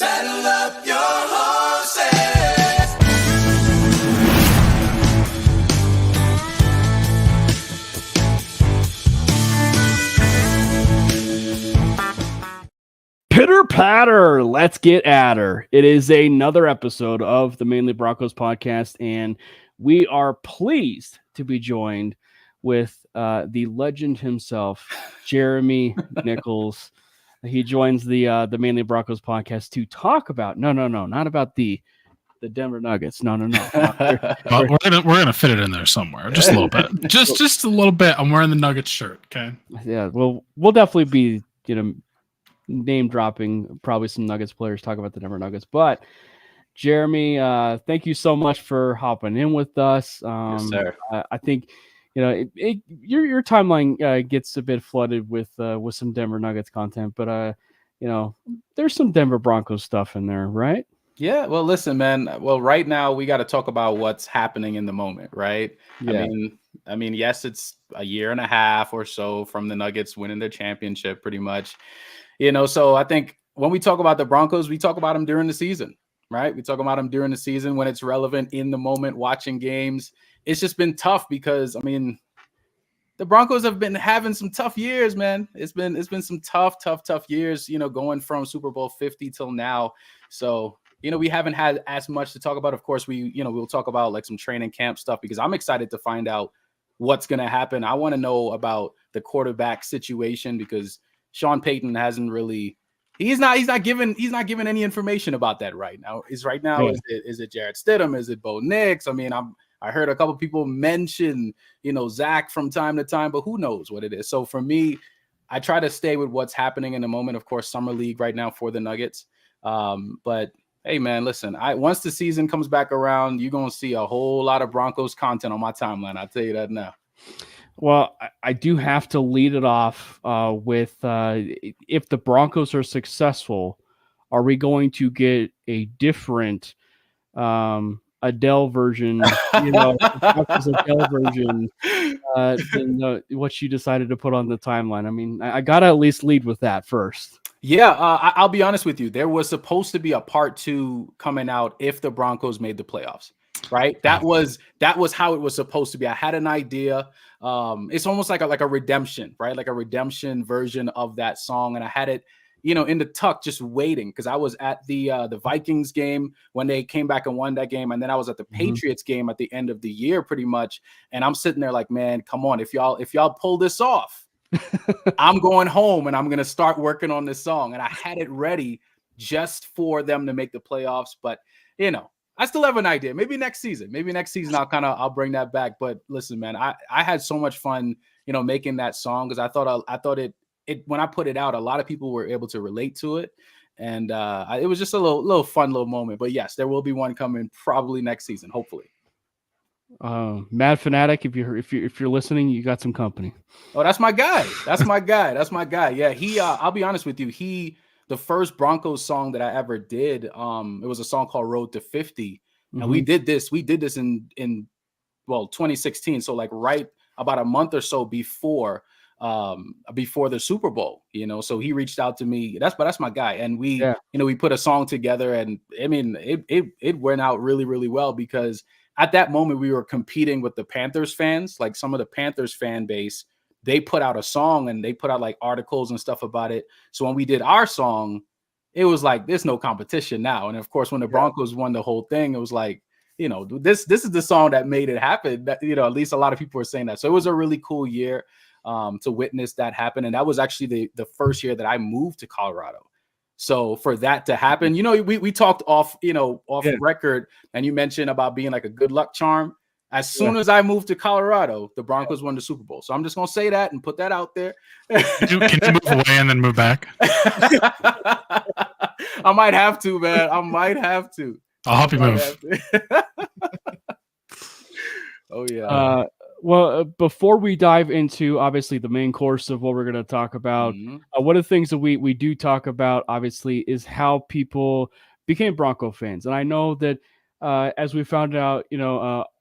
Saddle up your horses. Pitter patter, let's get at her. It is another episode of the Manely Broncos Podcast, and we are pleased to be joined with the legend himself, Jeremy Nichols. He joins the Manely Broncos Podcast to talk about not about the Denver Nuggets. No. But we're gonna fit it in there somewhere, just a little bit, just a little bit. I'm wearing the Nuggets shirt. Okay. Yeah, we'll definitely be name dropping probably some Nuggets players, talk about the Denver Nuggets. But Jeremy, thank you so much for hopping in with us. Yes, sir. I think your timeline gets a bit flooded with some Denver Nuggets content, but there's some Denver Broncos stuff in there, right? Yeah, well, listen, man. Well, right now we got to talk about what's happening in the moment, right? Yeah. I mean, yes, it's a year and a half or so from the Nuggets winning their championship, pretty much. So I think when we talk about the Broncos, we talk about them during the season, right? We talk about them during the season when it's relevant in the moment, watching games. It's just been tough because, the Broncos have been having some tough years, man. It's been some tough years, going from Super Bowl 50 till now. So, we haven't had as much to talk about. Of course, we'll talk about like some training camp stuff because I'm excited to find out what's going to happen. I want to know about the quarterback situation because Sean Payton hasn't really. He's not giving any information about that right now. Is it Jarrett Stidham? Is it Bo Nix? I heard a couple people mention Zach from time to time, but who knows what it is. So for me, I try to stay with what's happening in the moment. Of course, summer league right now for the Nuggets. But hey, man, listen. Once the season comes back around, you're gonna see a whole lot of Broncos content on my timeline. I'll tell you that now. Well, I do have to lead it off with if the Broncos are successful, are we going to get a different Adele version, Adele version than what you decided to put on the timeline? I got to at least lead with that first. Yeah, I'll be honest with you. There was supposed to be a part 2 coming out if the Broncos made the playoffs. Right. That was how it was supposed to be. I had an idea. It's almost like a redemption, right? Like a redemption version of that song. And I had it, in the tuck, just waiting because I was at the Vikings game when they came back and won that game. And then I was at the Patriots game at the end of the year, pretty much. And I'm sitting there like, man, come on. If y'all pull this off, I'm going home and I'm going to start working on this song. And I had it ready just for them to make the playoffs. But, I still have an idea. Maybe next season I'll bring that back. But listen, man, I had so much fun, making that song because I thought it when I put it out, a lot of people were able to relate to it. And it was just a little fun little moment. But yes, there will be one coming probably next season, hopefully. Mad Fanatic, if you're listening, you got some company. Oh, that's my guy. Yeah, I'll be honest with you. The first Broncos song that I ever did, it was a song called Road to 50. And we did this in 2016. So like right about a month or so before the Super Bowl, so he reached out to me. That's my guy. And we put a song together and it went out really, really well because at that moment we were competing with the Panthers fans, like some of the Panthers fan base. They put out a song and they put out like articles and stuff about it. So when we did our song, it was like, there's no competition now. And of course, when the Broncos won the whole thing, it was like, this is the song that made it happen. That, at least a lot of people were saying that. So it was a really cool year to witness that happen. And that was actually the first year that I moved to Colorado. So for that to happen, we talked off record and you mentioned about being like a good luck charm. As soon as I moved to Colorado, the Broncos won the Super Bowl. So I'm just going to say that and put that out there. Can you move away and then move back? I might have to, man. I'll help you move. Oh, yeah. Well, before we dive into, obviously, the main course of what we're going to talk about, one of the things that we do talk about, obviously, is how people became Bronco fans. And I know that as we found out,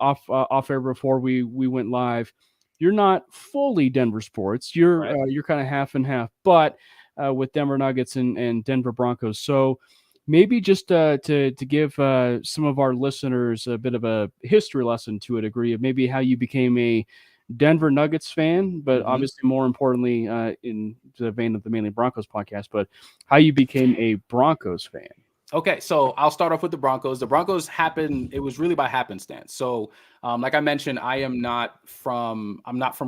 off air before we went live, you're not fully Denver sports. You're kind of half and half, but with Denver Nuggets and Denver Broncos. So maybe just to give some of our listeners a bit of a history lesson to a degree of maybe how you became a Denver Nuggets fan, but obviously more importantly, in the vein of the Manely Broncos podcast, but how you became a Broncos fan. Okay, so I'll start off with the Broncos. The Broncos happened, it was really by happenstance. So, like I mentioned, I'm not from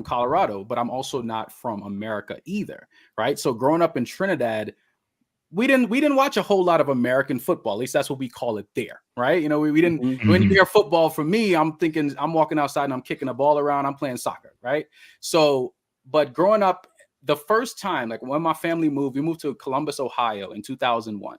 Colorado, but I'm also not from America either, right? So growing up in Trinidad, we didn't watch a whole lot of American football. At least that's what we call it there, right? You know, we didn't when you hear football. For me, I'm thinking I'm walking outside and I'm kicking a ball around. I'm playing soccer, right? So, but growing up, the first time, like when my family moved, we moved to Columbus, Ohio in 2001.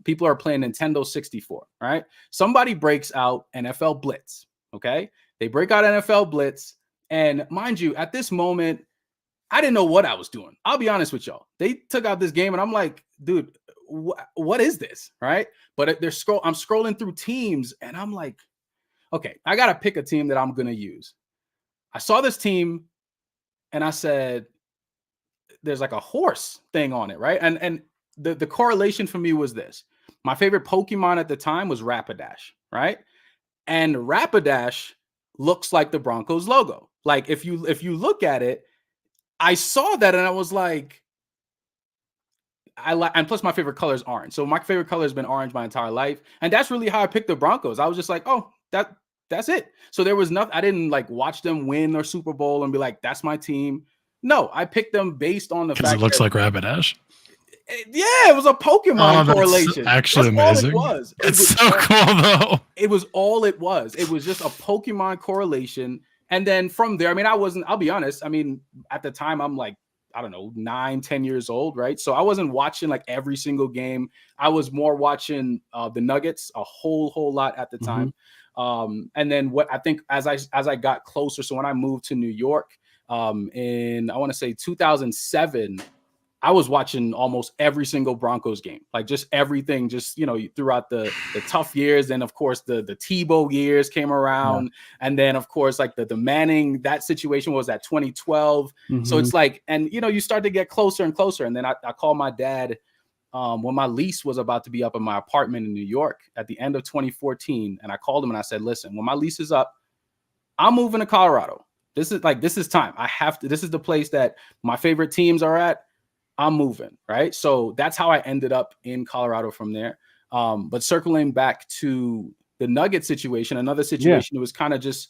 People are playing Nintendo 64, right? Somebody breaks out NFL Blitz, okay? They break out NFL Blitz, and mind you, at this moment, I didn't know what I was doing. I'll be honest with y'all. They took out this game, and I'm like, dude, what is this, right? But I'm scrolling through teams, and I'm like, okay, I got to pick a team that I'm going to use. I saw this team, and I said, there's like a horse thing on it, right? And the correlation for me was this. My favorite Pokemon at the time was Rapidash, right? And Rapidash looks like the Broncos logo. Like if you look at it, I saw that and I was like, and plus my favorite color is orange. So my favorite color has been orange my entire life. And that's really how I picked the Broncos. I was just like, oh, that's it. So there was nothing, I didn't like watch them win their Super Bowl and be like, that's my team. No, I picked them based on the fact it looks like Rapidash. Yeah, it was a Pokemon correlation. Actually, that's amazing. All it was. It's so cool though. It was all it was. It was just a Pokemon correlation. And then from there, I mean, I'll be honest. I mean, at the time, I'm like, I don't know, 9-10 years old, right? So I wasn't watching like every single game. I was more watching the Nuggets a whole lot at the time. And then what I think as I got closer, so when I moved to New York in, I want to say 2007, I was watching almost every single Broncos game, like just everything, just, you know, throughout the tough years. And of course, the Tebow years came around. Yeah. And then, of course, like the Manning, that situation was at 2012. So it's like, and, you know, you start to get closer and closer. And then I called my dad when my lease was about to be up in my apartment in New York at the end of 2014. And I called him and I said, listen, when my lease is up, I'm moving to Colorado. This is time. I have to, this is the place that my favorite teams are at. I'm moving, right? So that's how I ended up in Colorado from there. But circling back to the Nugget situation, another situation, It was kind of just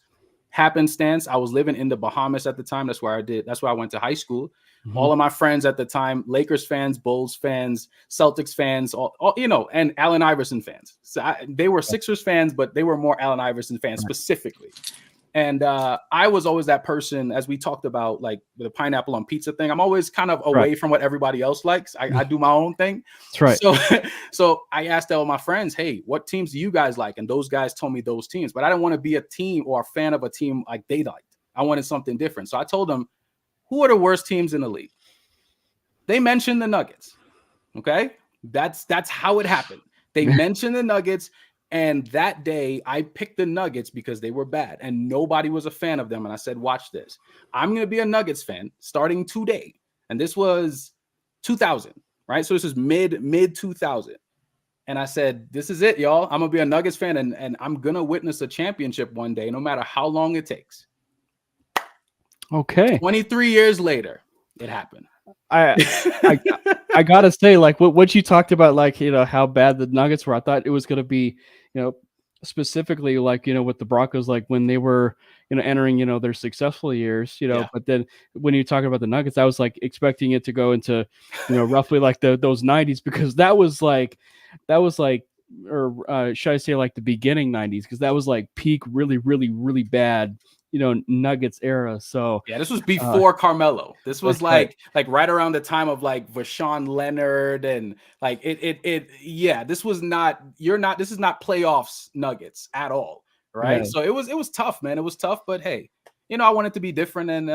happenstance. I was living in the Bahamas at the time. That's where I went to high school. All of my friends at the time, Lakers fans, Bulls fans, Celtics fans, all you know, and Allen Iverson fans. So they were Sixers fans, but they were more Allen Iverson fans specifically. And I was always that person, as we talked about, like the pineapple on pizza thing. I'm always kind of away from what everybody else likes. I do my own thing. That's right. So I asked all my friends, hey, what teams do you guys like? And those guys told me those teams. But I didn't want to be a team or a fan of a team like they liked. I wanted something different. So I told them, who are the worst teams in the league? They mentioned the Nuggets. Okay? That's how it happened. They mentioned the Nuggets. And that day, I picked the Nuggets because they were bad and nobody was a fan of them. And I said, watch this. I'm going to be a Nuggets fan starting today. And this was 2000, right? So this is mid 2000. And I said, this is it, y'all. I'm going to be a Nuggets fan and I'm going to witness a championship one day, no matter how long it takes. Okay. 23 years later, it happened. I gotta say, like what you talked about, like, you know, how bad the Nuggets were. I thought it was going to be, you know, specifically like, you know, with the Broncos, like when they were, you know, entering, you know, their successful years, you know, but then when you talk about the Nuggets, I was like expecting it to go into, you know, roughly like those 90s, because that was like, or should I say like the beginning 90s, because that was like peak, really, really, really bad, you know, Nuggets era. So yeah, this was before Carmelo. This was like right around the time of like Vashawn Leonard and like yeah, this is not playoffs Nuggets at all, right? Yeah. So it was tough, man. It was tough, but hey, you know, I wanted to be different, and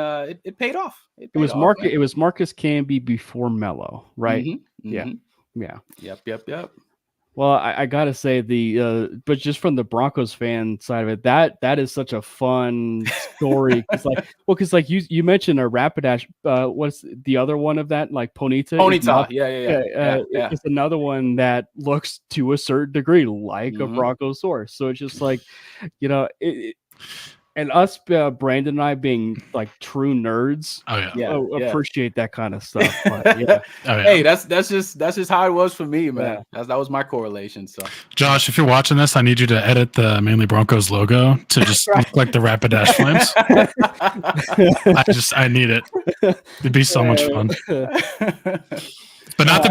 it paid off. It was Marcus Camby before Melo, right? Yeah. Yep. Well, I gotta say but just from the Broncos fan side of it, that is such a fun story. Because you mentioned a Rapidash. What's the other one of that? Like Ponyta. Yeah. It's another one that looks to a certain degree like a Bronchosaurus. So it's just like, and us, Brandon and I being like true nerds, appreciate that kind of stuff. But, yeah. Hey, that's just how it was for me, man. Yeah. That was my correlation. So, Josh, if you're watching this, I need you to edit the Manly Broncos logo to just look like the Rapidash Flames. I need it. It'd be so much fun. But not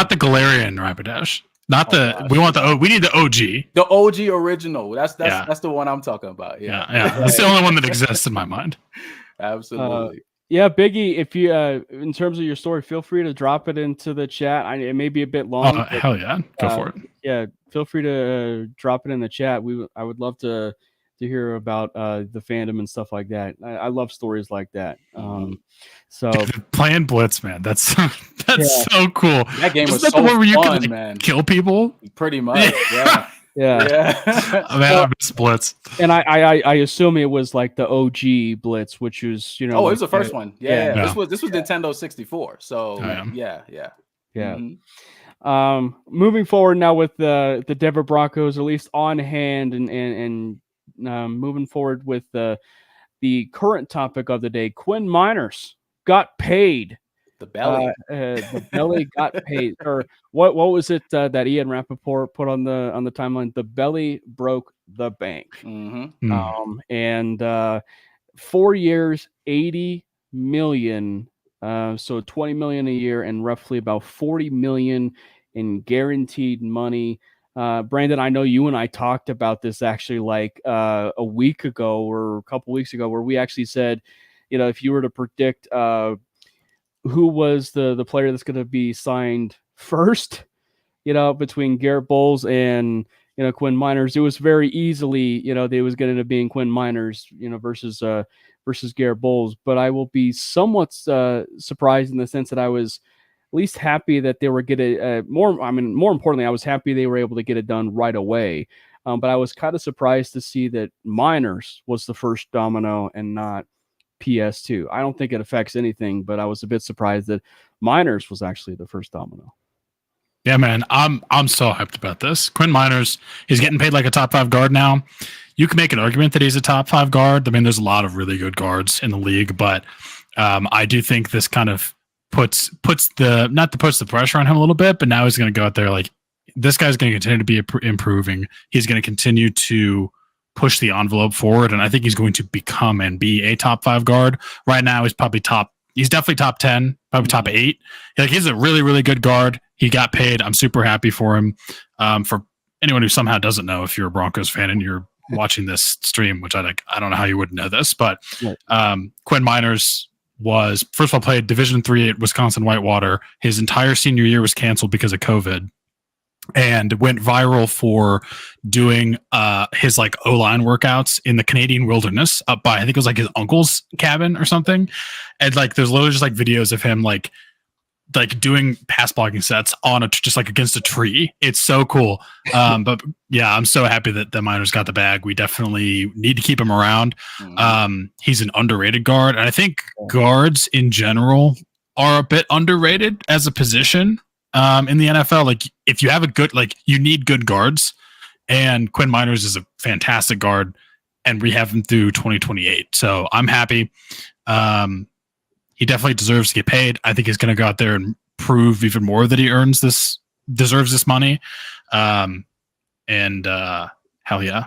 the Galarian Rapidash. Not we need the OG. The OG original. That's the one I'm talking about. Yeah. That's the only one that exists in my mind. Absolutely. Biggie, if you in terms of your story, feel free to drop it into the chat. It may be a bit long. But, hell yeah. Go for it. Yeah, feel free to drop it in the chat. I would love to hear about the fandom and stuff like that. I love stories like that. So dude, playing Blitz, man, that's so cool. That game was so fun, where you could, man. Kill people. Pretty much, yeah. I miss Blitz. And I assume it was like the OG Blitz, which was it was the first one. Yeah. This was Nintendo 64. So yeah. Moving forward now with the Denver Broncos, at least on hand, and moving forward with the current topic of the day, Quinn Miners got paid. The belly, the belly got paid, or what was it that Ian Rappaport put on the timeline? The belly broke the bank. And 4 years, $80 million, so $20 million a year, and roughly about $40 million in guaranteed money. Brandon, I know you and I talked about this actually like a week ago or a couple weeks ago, where we actually said, if you were to predict who was the player that's going to be signed first, between Garrett Bowles and Quinn Miners, it was very easily, they was going to be in Quinn Miners, versus Garrett Bowles. But I will be somewhat surprised in the sense that I was at least happy that they were getting more importantly, I was happy they were able to get it done right away. But I was kind of surprised to see that Miners was the first domino and not PS2. I don't think it affects anything, but I was a bit surprised that Miners was actually the first domino. Yeah, man, I'm so hyped about this. Quinn Miners, he's getting paid like a top 5 guard now. You can make an argument that he's a top 5 guard. I mean, there's a lot of really good guards in the league, but I do think this kind of puts the pressure on him a little bit, but now he's going to go out there like this guy's going to continue to be improving. He's going to continue to push the envelope forward, and I think he's going to become and be a top 5 guard. Right now, he's definitely top 10, probably top 8. Like, he's a really, really good guard. He got paid. I'm super happy for him. For anyone who somehow doesn't know, if you're a Broncos fan and you're watching this stream, which I don't know how you wouldn't know this, but Quinn Miners was, first of all, played Division III at Wisconsin Whitewater. His entire senior year was canceled because of COVID, and went viral for doing his like O-line workouts in the Canadian wilderness up by, I think it was like his uncle's cabin or something. And like, there's literally just like videos of him like doing pass blocking sets on just like against a tree. It's so cool. But yeah, I'm so happy that the Miners got the bag. We definitely need to keep him around. He's an underrated guard. And I think guards in general are a bit underrated as a position. In the NFL, like if you have you need good guards, and Quinn Miners is a fantastic guard, and we have him through 2028. So I'm happy. He definitely deserves to get paid. I think he's going to go out there and prove even more that he deserves this money. And hell yeah.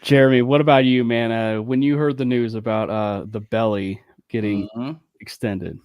Jeremy, what about you, man? When you heard the news about the belly getting extended?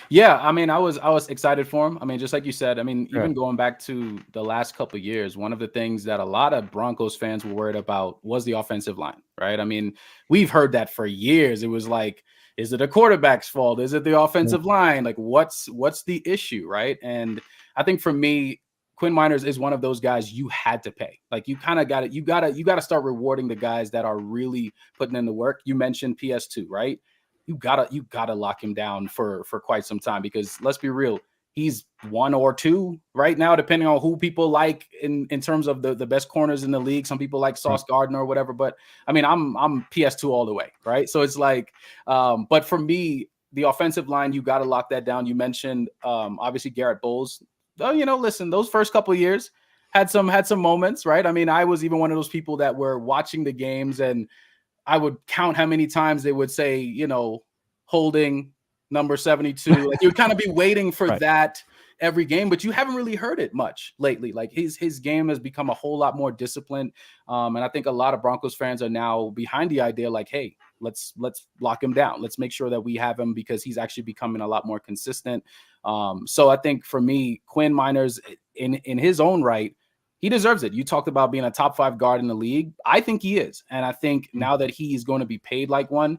Yeah, I mean, I was excited for him. I mean, just like you said, I mean, even going back to the last couple of years, one of the things that a lot of Broncos fans were worried about was the offensive line, right? I mean, we've heard that for years. It was like, is it a quarterback's fault? Is it the offensive line? Like, what's the issue, right? And I think for me, Quinn Miners is one of those guys you had to pay. Like, you kind of got it. You got to start rewarding the guys that are really putting in the work. You mentioned PS2, right? You gotta lock him down for quite some time, because let's be real, he's 1 or 2 right now, depending on who people like in terms of the best corners in the league. Some people like Sauce Gardner or whatever, but I mean, I'm PS2 all the way, right? So it's like, but for me, the offensive line, you got to lock that down. You mentioned obviously Garrett Bowles. Oh, listen, those first couple of years had some moments, right? I mean, I was even one of those people that were watching the games and I would count how many times they would say, holding number 72. Like you would kind of be waiting for that every game, but you haven't really heard it much lately. Like his game has become a whole lot more disciplined. And I think a lot of Broncos fans are now behind the idea like, hey, let's lock him down. Let's make sure that we have him because he's actually becoming a lot more consistent. So I think for me, Quinn Miners in his own right, he deserves it. You talked about being a top 5 guard in the league. I think he is. And I think now that he is going to be paid like one,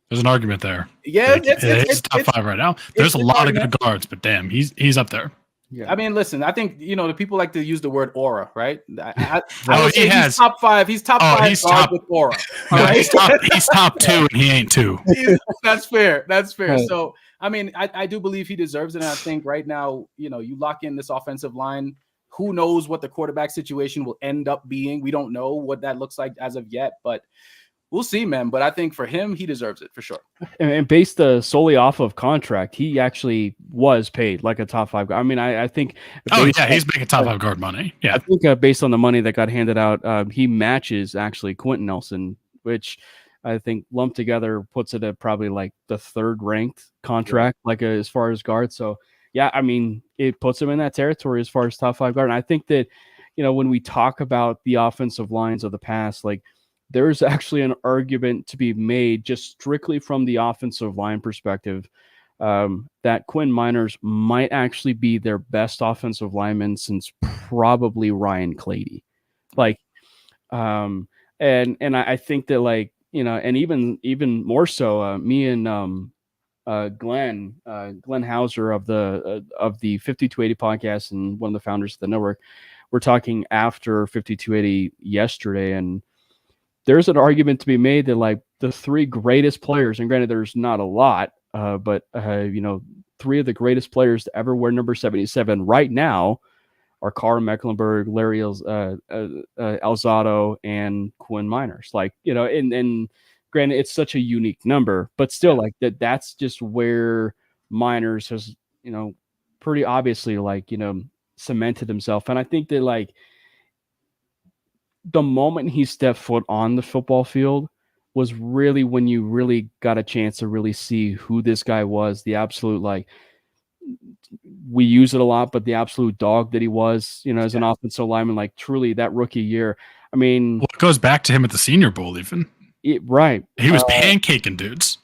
there's an argument there. Yeah, it's top 5 right now. There's a lot of good guards, but damn, he's up there. Yeah. I mean, listen, I think, the people like to use the word aura, right? He's top 5. He's top 5 he's top with aura. No, right? he's top 2 and he ain't 2. That's fair. Right. So, I mean, I do believe he deserves it. And I think right now, you lock in this offensive line. Who knows what the quarterback situation will end up being? We don't know what that looks like as of yet, but we'll see, man. But I think for him, he deserves it for sure. And based solely off of contract, he actually was paid like a top 5 guard. I mean, I think. He's making top 5 guard money. Yeah, I think based on the money that got handed out, he matches actually Quentin Nelson, which I think lumped together puts it at probably like the 3rd ranked contract, as far as guards. So. Yeah, I mean, it puts him in that territory as far as top 5 guard. And I think that, when we talk about the offensive lines of the past, like there's actually an argument to be made just strictly from the offensive line perspective that Quinn Miners might actually be their best offensive lineman since probably Ryan Clady. Like, and I think that and even more so, me and Glenn Hauser of the 5280 podcast and one of the founders of the network, we're talking after 5280 yesterday, and there's an argument to be made that the 3 greatest players, and granted there's not a lot, but 3 of the greatest players to ever wear number 77 right now are Carl Mecklenburg, Larry Alzado, and Quinn Miners. And granted, it's such a unique number, but still, that's just where Miners has, pretty obviously, cemented himself. And I think that, the moment he stepped foot on the football field was really when you really got a chance to really see who this guy was, the absolute, we use it a lot, but the absolute dog that he was, as an offensive lineman, truly that rookie year. I mean, it goes back to him at the Senior Bowl, even. Right. He was pancaking dudes.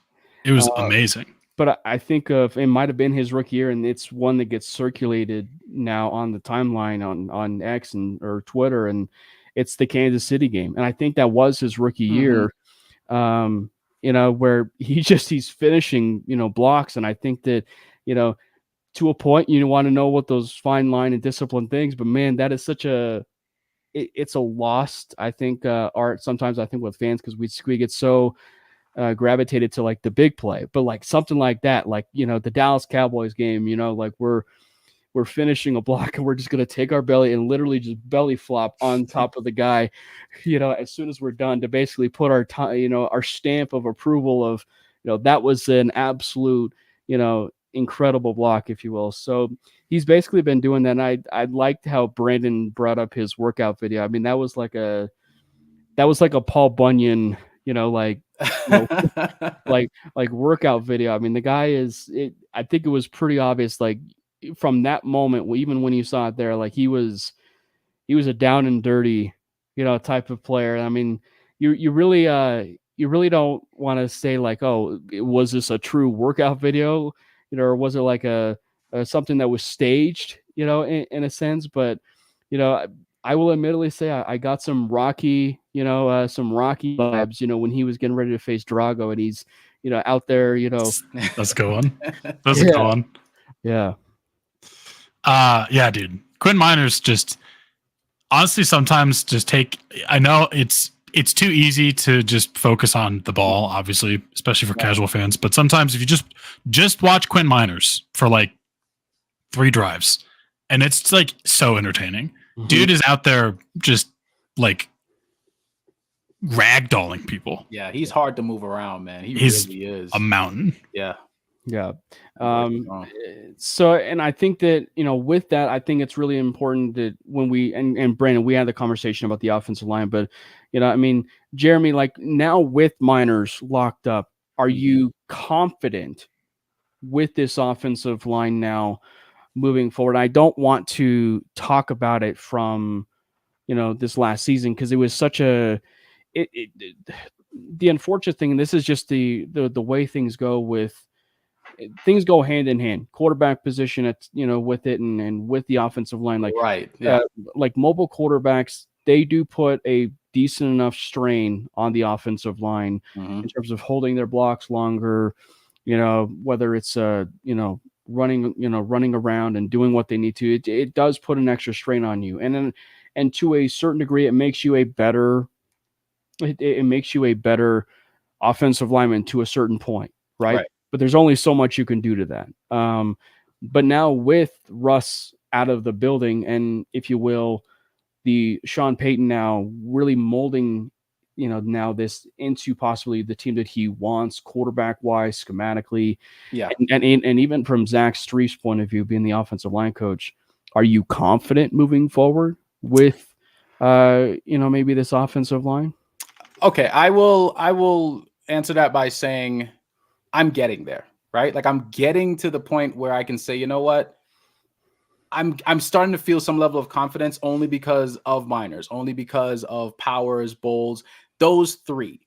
It was amazing. But I think it might have been his rookie year, and it's one that gets circulated now on the timeline on X or Twitter, and it's the Kansas City game. And I think that was his rookie year, where he's finishing, blocks. And I think that, to a point, you want to know what those fine line and discipline things, but man, that is such it's a lost, I think, art sometimes, I think, with fans, because we get so gravitated to the big play, but something like that, the Dallas Cowboys game, we're finishing a block and we're just going to take our belly and literally just belly flop on top of the guy, as soon as we're done, to basically put our our stamp of approval of, that was an absolute, incredible block, if you will. So he's basically been doing that. And I liked how Brandon brought up his workout video. I mean, that was like a Paul Bunyan, like workout video. I mean, the guy I think it was pretty obvious, from that moment, even when you saw it there, he was a down and dirty, type of player. I mean, you really don't want to say oh, was this a true workout video? Or was it a something that was staged, in a sense? But, I will admittedly say I got some Rocky vibes, when he was getting ready to face Drago, and he's, out there, Let's go on. Let's go on. Yeah. Yeah, dude. Quinn Miners just honestly sometimes just I know it's too easy to just focus on the ball, obviously, especially for casual fans. But sometimes if you just watch Quinn Miners for 3 drives, and it's like so entertaining. Mhm. Dude is out there just like ragdolling people. Yeah, he's hard to move around, man. He's really is. a mountain. Yeah. Yeah. Um, So, and I think that, with that, I think it's really important that when and Brandon, we had the conversation about the offensive line, but, Jeremy, like now with Miners locked up, are you confident with this offensive line now moving forward? I don't want to talk about it from, this last season, because it was such the unfortunate thing, and this is just the way things go hand in hand. Quarterback position, with it and with the offensive line, like right, yeah, like mobile quarterbacks, they do put a decent enough strain on the offensive line in terms of holding their blocks longer. Whether it's running around and doing what they need to, it does put an extra strain on you, and to a certain degree, it makes you a better. It makes you a better offensive lineman to a certain point, right? But there's only so much you can do to that. But now with Russ out of the building, and if you will, the Sean Payton now really molding, now this into possibly the team that he wants, quarterback wise, schematically, and even from Zach Streif's point of view, being the offensive line coach, are you confident moving forward with, maybe this offensive line? Okay, I will answer that by saying I'm getting there, right? Like I'm getting to the point where I can say, you know what? I'm starting to feel some level of confidence only because of Miners, only because of Powers, Bowles, those 3.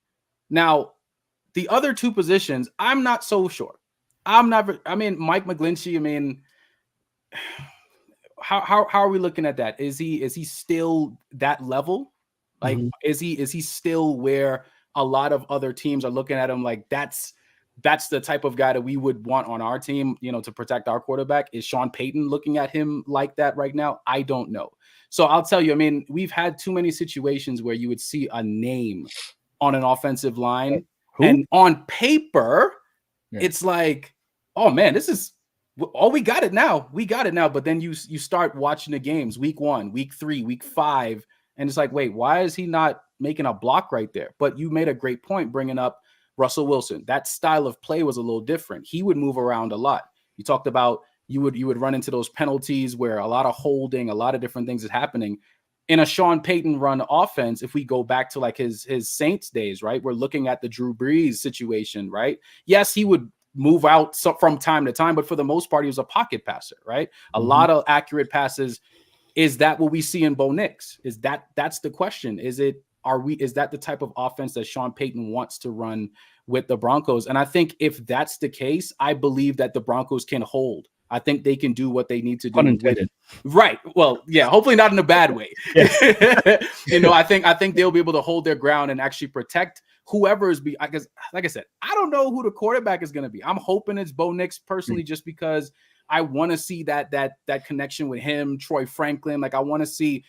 Now, the other 2 positions, I'm not so sure. Mike McGlinchey, how are we looking at that? Is he still that level? Like, is he still where a lot of other teams are looking at him like that's the type of guy that we would want on our team, to protect our quarterback? Is Sean Payton looking at him like that right now? I don't know. So I'll tell you, we've had too many situations where you would see a name on an offensive line, and on paper, it's like, oh man, we got it now. But then you start watching the games, week 1, week 3, week 5, and it's like, wait, why is he not making a block right there? But you made a great point bringing up Russell Wilson. That style of play was a little different. He would move around a lot. You talked about you would run into those penalties where a lot of holding, a lot of different things is happening. In a Sean Payton run offense, if we go back to like his Saints days, right? We're looking at the Drew Brees situation, right? Yes, he would move out from time to time, but for the most part, he was a pocket passer, right? A lot of accurate passes. Is that what we see in Bo Nix? That's the question. Is that the type of offense that Sean Payton wants to run with the Broncos? And I think if that's the case, I believe that the Broncos can hold. I think they can do what they need to do. Unintended. Right. Well, yeah, hopefully not in a bad way. I think they'll be able to hold their ground and actually protect whoever is because like I said, I don't know who the quarterback is going to be. I'm hoping it's Bo Nix personally, just because I want to see that connection with him, Troy Franklin. Like I want to see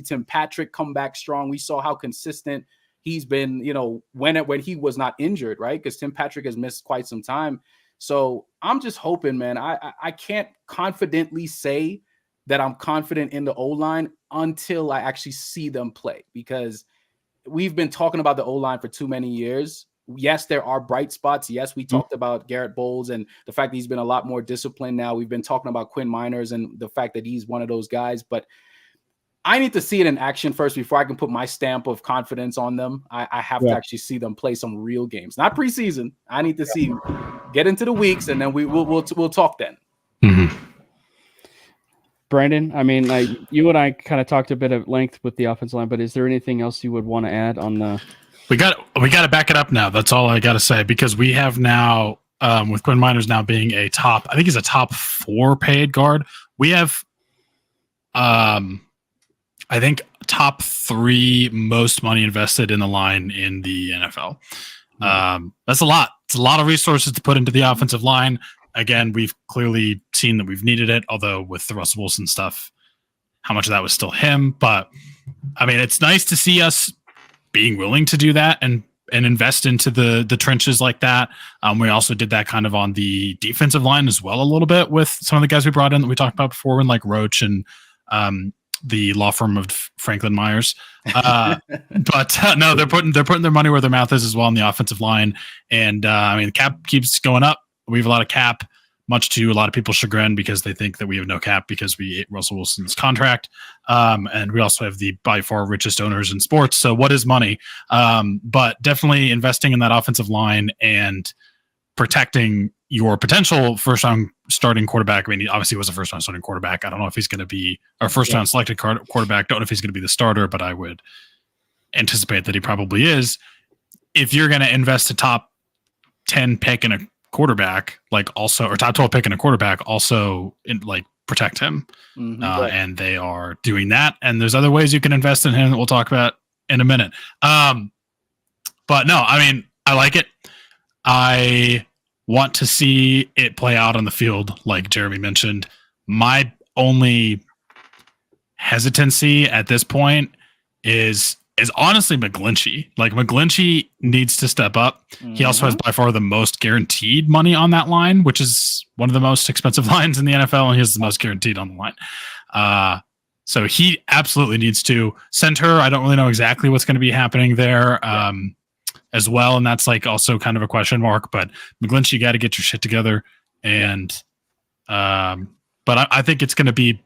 Tim Patrick come back strong. We saw how consistent he's been, when he was not injured, right? Because Tim Patrick has missed quite some time. So I'm just hoping, man. I can't confidently say that I'm confident in the O-line until I actually see them play, because we've been talking about the O-line for too many years. Yes, there are bright spots. Yes, we talked about Garrett Bowles and the fact that he's been a lot more disciplined now. We've been talking about Quinn Miners and the fact that he's one of those guys. But I need to see it in action first before I can put my stamp of confidence on them. I have to actually see them play some real games, not preseason. I need to see get into the weeks, and then we'll talk then. Mm-hmm. Brandon, like you and I kind of talked a bit at length with the offensive line, but is there anything else you would want to add on the? We got to back it up now. That's all I got to say, because we have now, with Quinn Miners now being I think he's a top 4 paid guard. We have, I think top 3 most money invested in the line in the NFL. That's a lot. It's a lot of resources to put into the offensive line. Again, we've clearly seen that we've needed it, although with the Russell Wilson stuff, how much of that was still him. But it's nice to see us being willing to do that and invest into the trenches like that. We also did that kind of on the defensive line as well, a little bit with some of the guys we brought in that we talked about before, like Roach and the law firm of Franklin Myers. But no, they're putting their money where their mouth is as well on the offensive line. And the cap keeps going up. We have a lot of cap, much to a lot of people's chagrin, because they think that we have no cap because we ate Russell Wilson's contract. And we also have the by far richest owners in sports. So what is money? But definitely investing in that offensive line and protecting your potential first-round starting quarterback. I mean, he obviously was a first-round starting quarterback. I don't know if he's going to be our first-round selected quarterback. Don't know if he's going to be the starter, but I would anticipate that he probably is. If you're going to invest a top 10 pick in a quarterback, like also, or top 12 pick in a quarterback, also protect him. And they are doing that. And there's other ways you can invest in him that we'll talk about in a minute. But no, I mean, I like it. I want to see it play out on the field, like Jeremy mentioned. My only hesitancy at this point is honestly McGlinchey. Like, McGlinchey needs to step up. He also has by far the most guaranteed money on that line, which is one of the most expensive lines in the NFL, and he has the most guaranteed on the line. So he absolutely needs to. Center, I don't really know exactly what's going to be happening there as well, and that's like also kind of a question mark. But McGlinchey, you got to get your shit together. And but I think it's going to be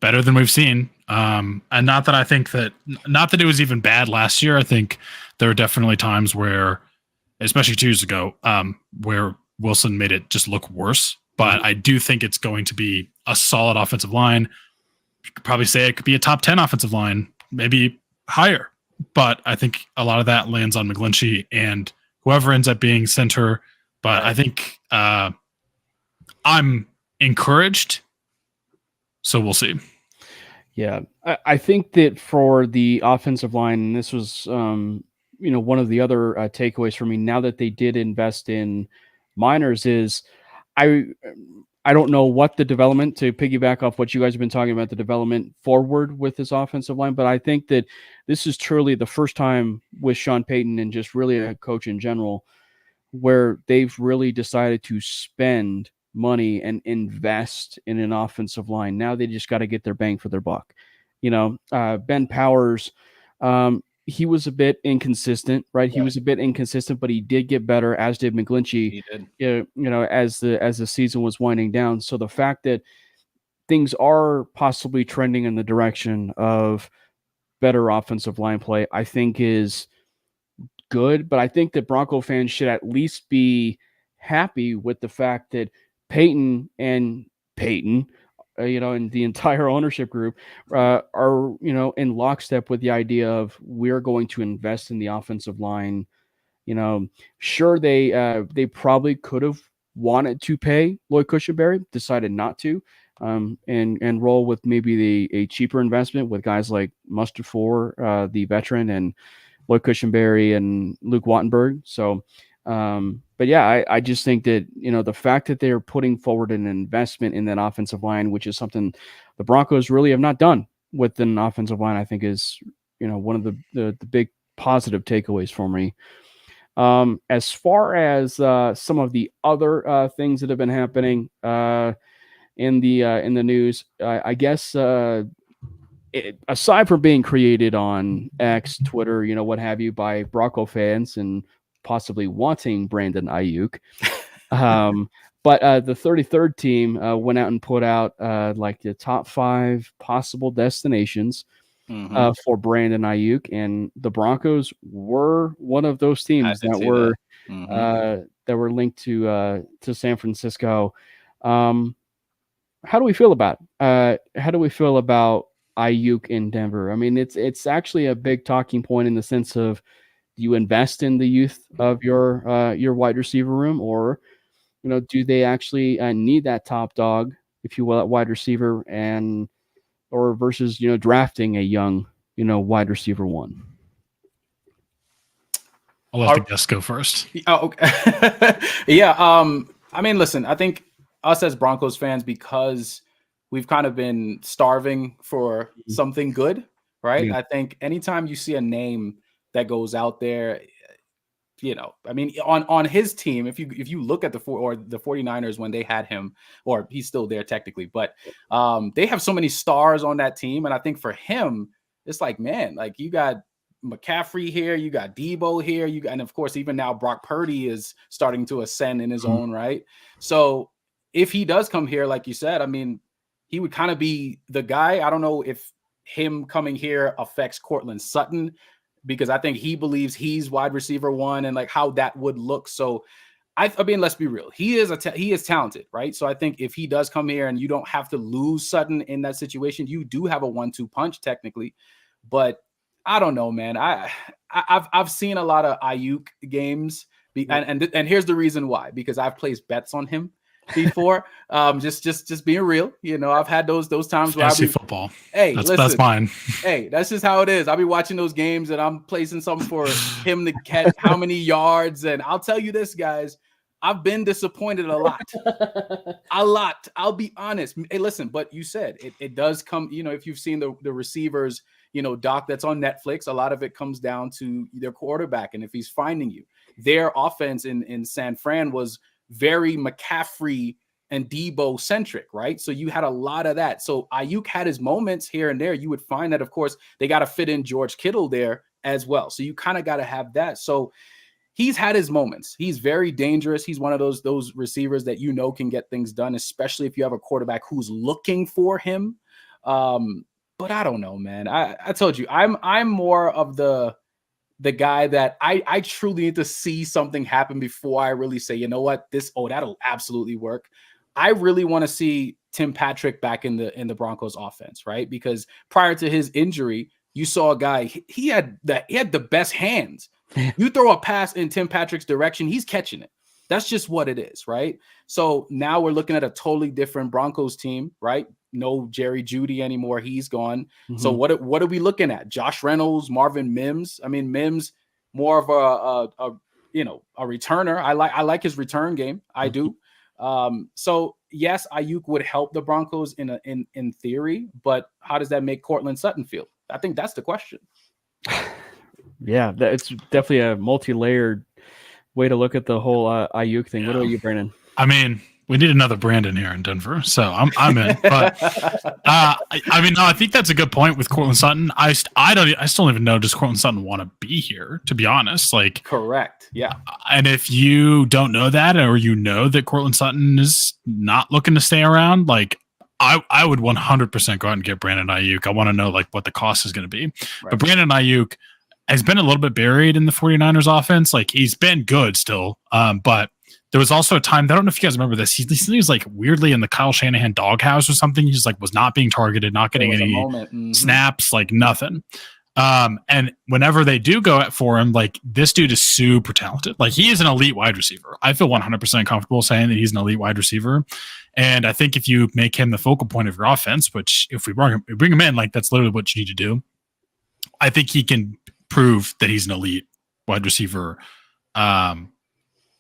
better than we've seen. And not that it was even bad last year. I think there were definitely times where, especially 2 years ago, where Wilson made it just look worse. But I do think it's going to be a solid offensive line. You could probably say it could be a top 10 offensive line, maybe higher. But I think a lot of that lands on McGlinchey and whoever ends up being center. But I think I'm encouraged. So we'll see. Yeah, I think that for the offensive line, and this was, one of the other takeaways for me now that they did invest in minors is I don't know what the development, to piggyback off what you guys have been talking about, the development forward with this offensive line, but I think that this is truly the first time with Sean Payton and just really a coach in general where they've really decided to spend money and invest in an offensive line. Now they just got to get their bang for their buck. Ben Powers, he was a bit inconsistent, right? He was a bit inconsistent, but he did get better, as did McGlinchey. He did. As the season was winding down. So the fact that things are possibly trending in the direction of better offensive line play, I think is good. But I think that Bronco fans should at least be happy with the fact that Payton and the entire ownership group are, in lockstep with the idea of we're going to invest in the offensive line. Sure, they probably could have wanted to pay Lloyd Cushenberry, decided not to, and roll with maybe a cheaper investment with guys like Mustafa, the veteran, and Lloyd Cushenberry and Luke Wattenberg. So, but yeah, I just think that, the fact that they're putting forward an investment in that offensive line, which is something the Broncos really have not done with an offensive line, I think is, one of the big positive takeaways for me. As far as some of the other things that have been happening in the news, I guess aside from being created on X, Twitter, what have you, by Bronco fans and possibly wanting Brandon Aiyuk. But the 33rd team went out and put out like the top 5 possible destinations for Brandon Aiyuk, and the Broncos were one of those teams that were linked to San Francisco. How do we feel about Aiyuk in Denver? I mean, it's actually a big talking point in the sense of, do you invest in the youth of your wide receiver room, or do they actually need that top dog, if you will, at wide receiver, or versus drafting a young wide receiver one? I'll let the guest go first. Oh, okay. Yeah. I mean, listen, I think us as Broncos fans, because we've kind of been starving for something good, right? Yeah. I think anytime you see a name that goes out there. I mean, on his team, if you look at the 49ers when they had him, or he's still there technically, but they have so many stars on that team. And I think for him, it's like, man, like you got McCaffrey here, you got Debo here, and of course, even now Brock Purdy is starting to ascend in his own right. So if he does come here, like you said, I mean, he would kind of be the guy. I don't know if him coming here affects Courtland Sutton, because I think he believes he's wide receiver one and like how that would look. So I mean, let's be real. He is talented, right? So I think if he does come here and you don't have to lose Sutton in that situation, you do have a 1-2 punch technically. But I don't know, man. I've seen a lot of Aiyuk games, and here's the reason why, because I've placed bets on him before. Just being real, I've had those times where fantasy football. Hey, that's mine. Hey, that's just how it is. I'll be watching those games and I'm placing something for him to catch how many yards. And I'll tell you this, guys, I've been disappointed a lot. I'll be honest. Hey, listen, but you said it does come, if you've seen the receivers, doc that's on Netflix, a lot of it comes down to their quarterback and if he's finding you. Their offense in San Fran was very McCaffrey and Debo centric, right? So you had a lot of that. So Aiyuk had his moments here and there. You would find that, of course, they got to fit in George Kittle there as well. So you kind of got to have that. So he's had his moments. He's very dangerous. He's one of those receivers that can get things done, especially if you have a quarterback who's looking for him. But I don't know, man. I told you, I'm more of the guy that I truly need to see something happen before I really say, you know what, that'll absolutely work. I really want to see Tim Patrick back in the Broncos offense, right? Because prior to his injury, you saw a guy, he had the best hands. You throw a pass in Tim Patrick's direction, he's catching it. That's just what it is, right? So now we're looking at a totally different Broncos team, right? No Jerry Jeudy anymore. He's gone. Mm-hmm. So what are we looking at? Josh Reynolds, Marvin Mims. I mean, Mims more of a returner. I like his return game. I do. So yes, Aiyuk would help the Broncos in theory, but how does that make Courtland Sutton feel? I think that's the question. Yeah, it's definitely a multi-layered way to look at the whole Aiyuk thing. Yeah. What about you, Brandon? I mean, we need another Brandon here in Denver, so I'm in. But I think that's a good point with Courtland Sutton. I still don't even know, does Courtland Sutton want to be here? To be honest, correct, yeah. And if you don't know that, or that Courtland Sutton is not looking to stay around, I would 100% go out and get Brandon Aiyuk. I want to know what the cost is going to be. Right. But Brandon Aiyuk has been a little bit buried in the 49ers offense. He's been good still, but there was also a time, I don't know if you guys remember this, he was weirdly in the Kyle Shanahan doghouse or something. He just was not being targeted, not getting any snaps, nothing. And whenever they do go for him, this dude is super talented. He is an elite wide receiver. I feel 100% comfortable saying that he's an elite wide receiver. And I think if you make him the focal point of your offense, which if we bring him in, that's literally what you need to do. I think he can prove that he's an elite wide receiver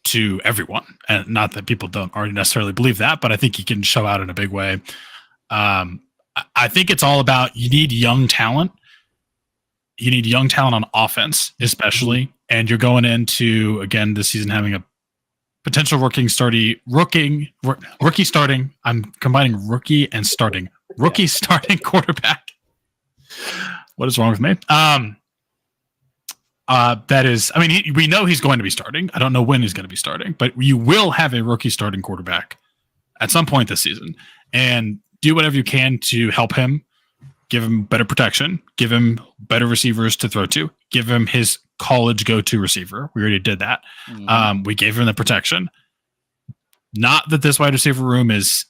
to everyone. And not that people don't already necessarily believe that, but I think he can show out in a big way. I think it's all about, you need young talent. You need young talent on offense, especially. And you're going into, again, this season having a potential rookie starting. I'm combining rookie and starting. Rookie starting quarterback. What is wrong with me? That is, we know he's going to be starting. I don't know when he's going to be starting, but you will have a rookie starting quarterback at some point this season, and do whatever you can to help him, give him better protection, give him better receivers to throw to, give him his college go-to receiver. We already did that. Mm-hmm. We gave him the protection. Not that this wide receiver room is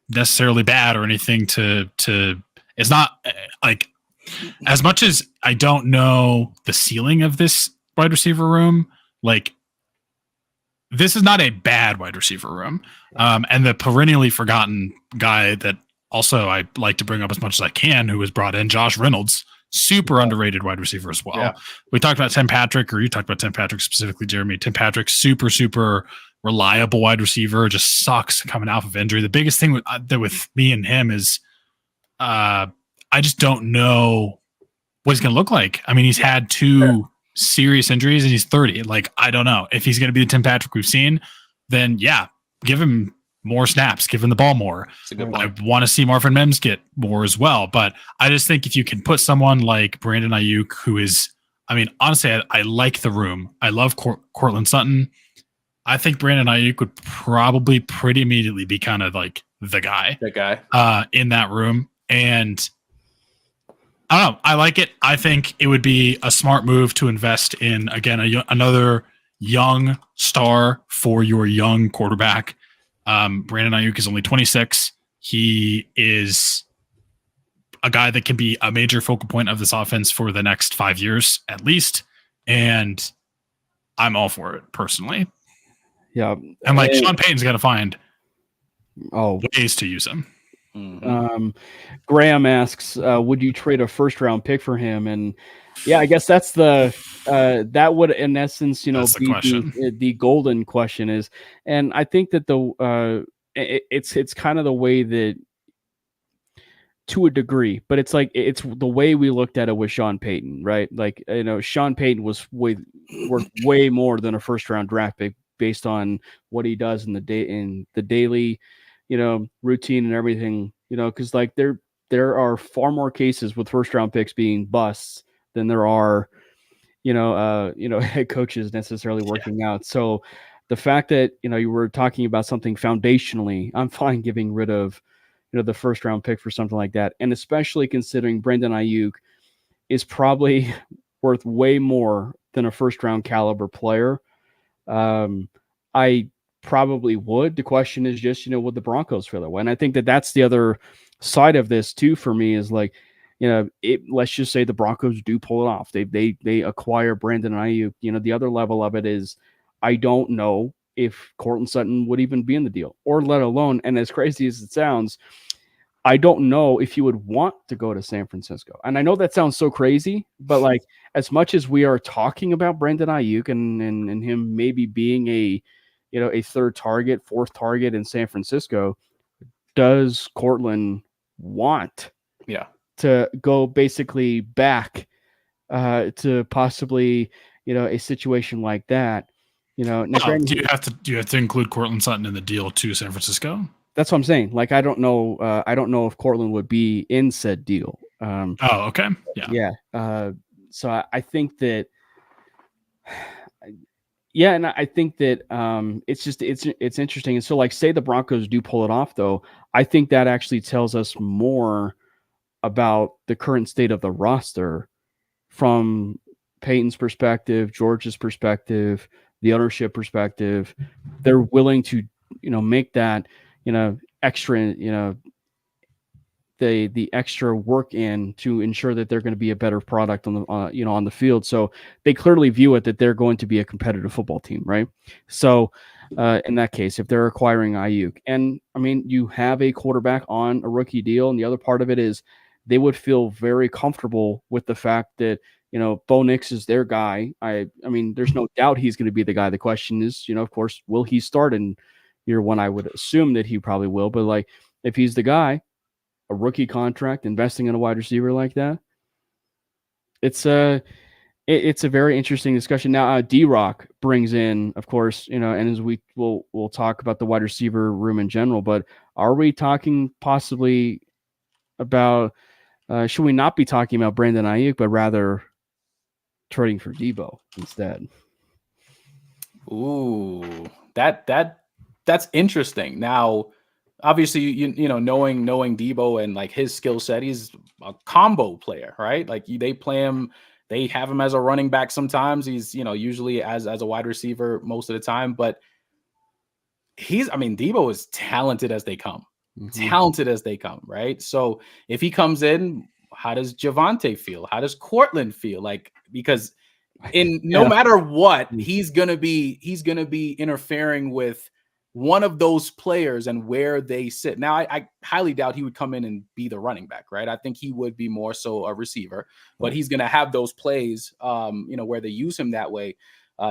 necessarily bad or anything it's not as much as I don't know the ceiling of this wide receiver room, this is not a bad wide receiver room. And the perennially forgotten guy that also I like to bring up as much as I can, who was brought in, Josh Reynolds, super underrated wide receiver as well. Yeah. We talked about Tim Patrick, or you talked about Tim Patrick specifically, Jeremy. Tim Patrick, super, super reliable wide receiver, just sucks coming off of injury. The biggest thing with me and him is I just don't know what he's going to look like. He's had two serious injuries and he's 30. Like, I don't know if he's going to be the Tim Patrick we've seen, then yeah, give him more snaps, give him the ball more. I want to see Marvin Mims get more as well. But I just think if you can put someone like Brandon Aiyuk, who is, I mean, honestly, I like the room. I love Cortland Sutton. I think Brandon Aiyuk would probably pretty immediately be kind of like the guy in that room. And I don't know. I like it. I think it would be a smart move to invest in, again, another young star for your young quarterback. Brandon Aiyuk is only 26. He is a guy that can be a major focal point of this offense for the next 5 years at least. And I'm all for it personally. Yeah. And like Sean Payton's got to find ways to use him. Mm-hmm. Graham asks, would you trade a first round pick for him? And yeah, I guess that's that would in essence, be the golden question is, and I think that it's kind of the way that, to a degree, but it's like it's the way we looked at it with Sean Payton, right? Like, Sean Payton was worth way more than a first round draft pick based on what he does in the daily, routine and everything, because like there are far more cases with first round picks being busts than there are, head coaches necessarily working out. So the fact that, you were talking about something foundationally, I'm fine giving rid of, the first round pick for something like that. And especially considering Brandon Aiyuk is probably worth way more than a first round caliber player. I probably would. The question is just, would the Broncos feel that way? And I think that that's the other side of this too, for me, is like, let's just say the Broncos do pull it off. They acquire Brandon Aiyuk. The other level of it is, I don't know if Cortland Sutton would even be in the deal, or let alone, and as crazy as it sounds, I don't know if you would want to go to San Francisco. And I know that sounds so crazy, but like, as much as we are talking about Brandon Aiyuk and him maybe being a third target, fourth target in San Francisco, does Cortland want to go basically back to possibly, a situation like that? Now, do you have to include Cortland Sutton in the deal to San Francisco? That's what I'm saying. Like, I don't know if Cortland would be in said deal. Okay. Yeah. Yeah. So I think that, and I think that it's interesting. And so, like, say the Broncos do pull it off, though, I think that actually tells us more about the current state of the roster from Peyton's perspective, George's perspective, the ownership perspective. They're willing to, make that, extra, the extra work in to ensure that they're going to be a better product on the, on the field. So they clearly view it that they're going to be a competitive football team, right? So in that case, if they're acquiring Aiyuk, and I mean, you have a quarterback on a rookie deal, and the other part of it is they would feel very comfortable with the fact that, Bo Nix is their guy. I mean, there's no doubt he's going to be the guy. The question is, of course, will he start in year one? I would assume that he probably will, but like, if he's the guy, a rookie contract, investing in a wide receiver like that, it's a very interesting discussion. Now, D-Rock brings in, of course, and as we'll talk about the wide receiver room in general, but are we talking possibly about, should we not be talking about Brandon Aiyuk, but rather trading for Debo instead? Ooh, that's interesting. Now, obviously, knowing Debo and like his skill set, he's a combo player, right? Like they play him, they have him as a running back sometimes. He's usually as a wide receiver most of the time, but Debo is talented as they come. Talented as they come, right? So if he comes in, how does Javonte feel? How does Cortland feel? Like, because no matter what, he's gonna be interfering with one of those players and where they sit. Now, I highly doubt he would come in and be the running back, right? I think he would be more so a receiver, but he's going to have those plays, where they use him that way,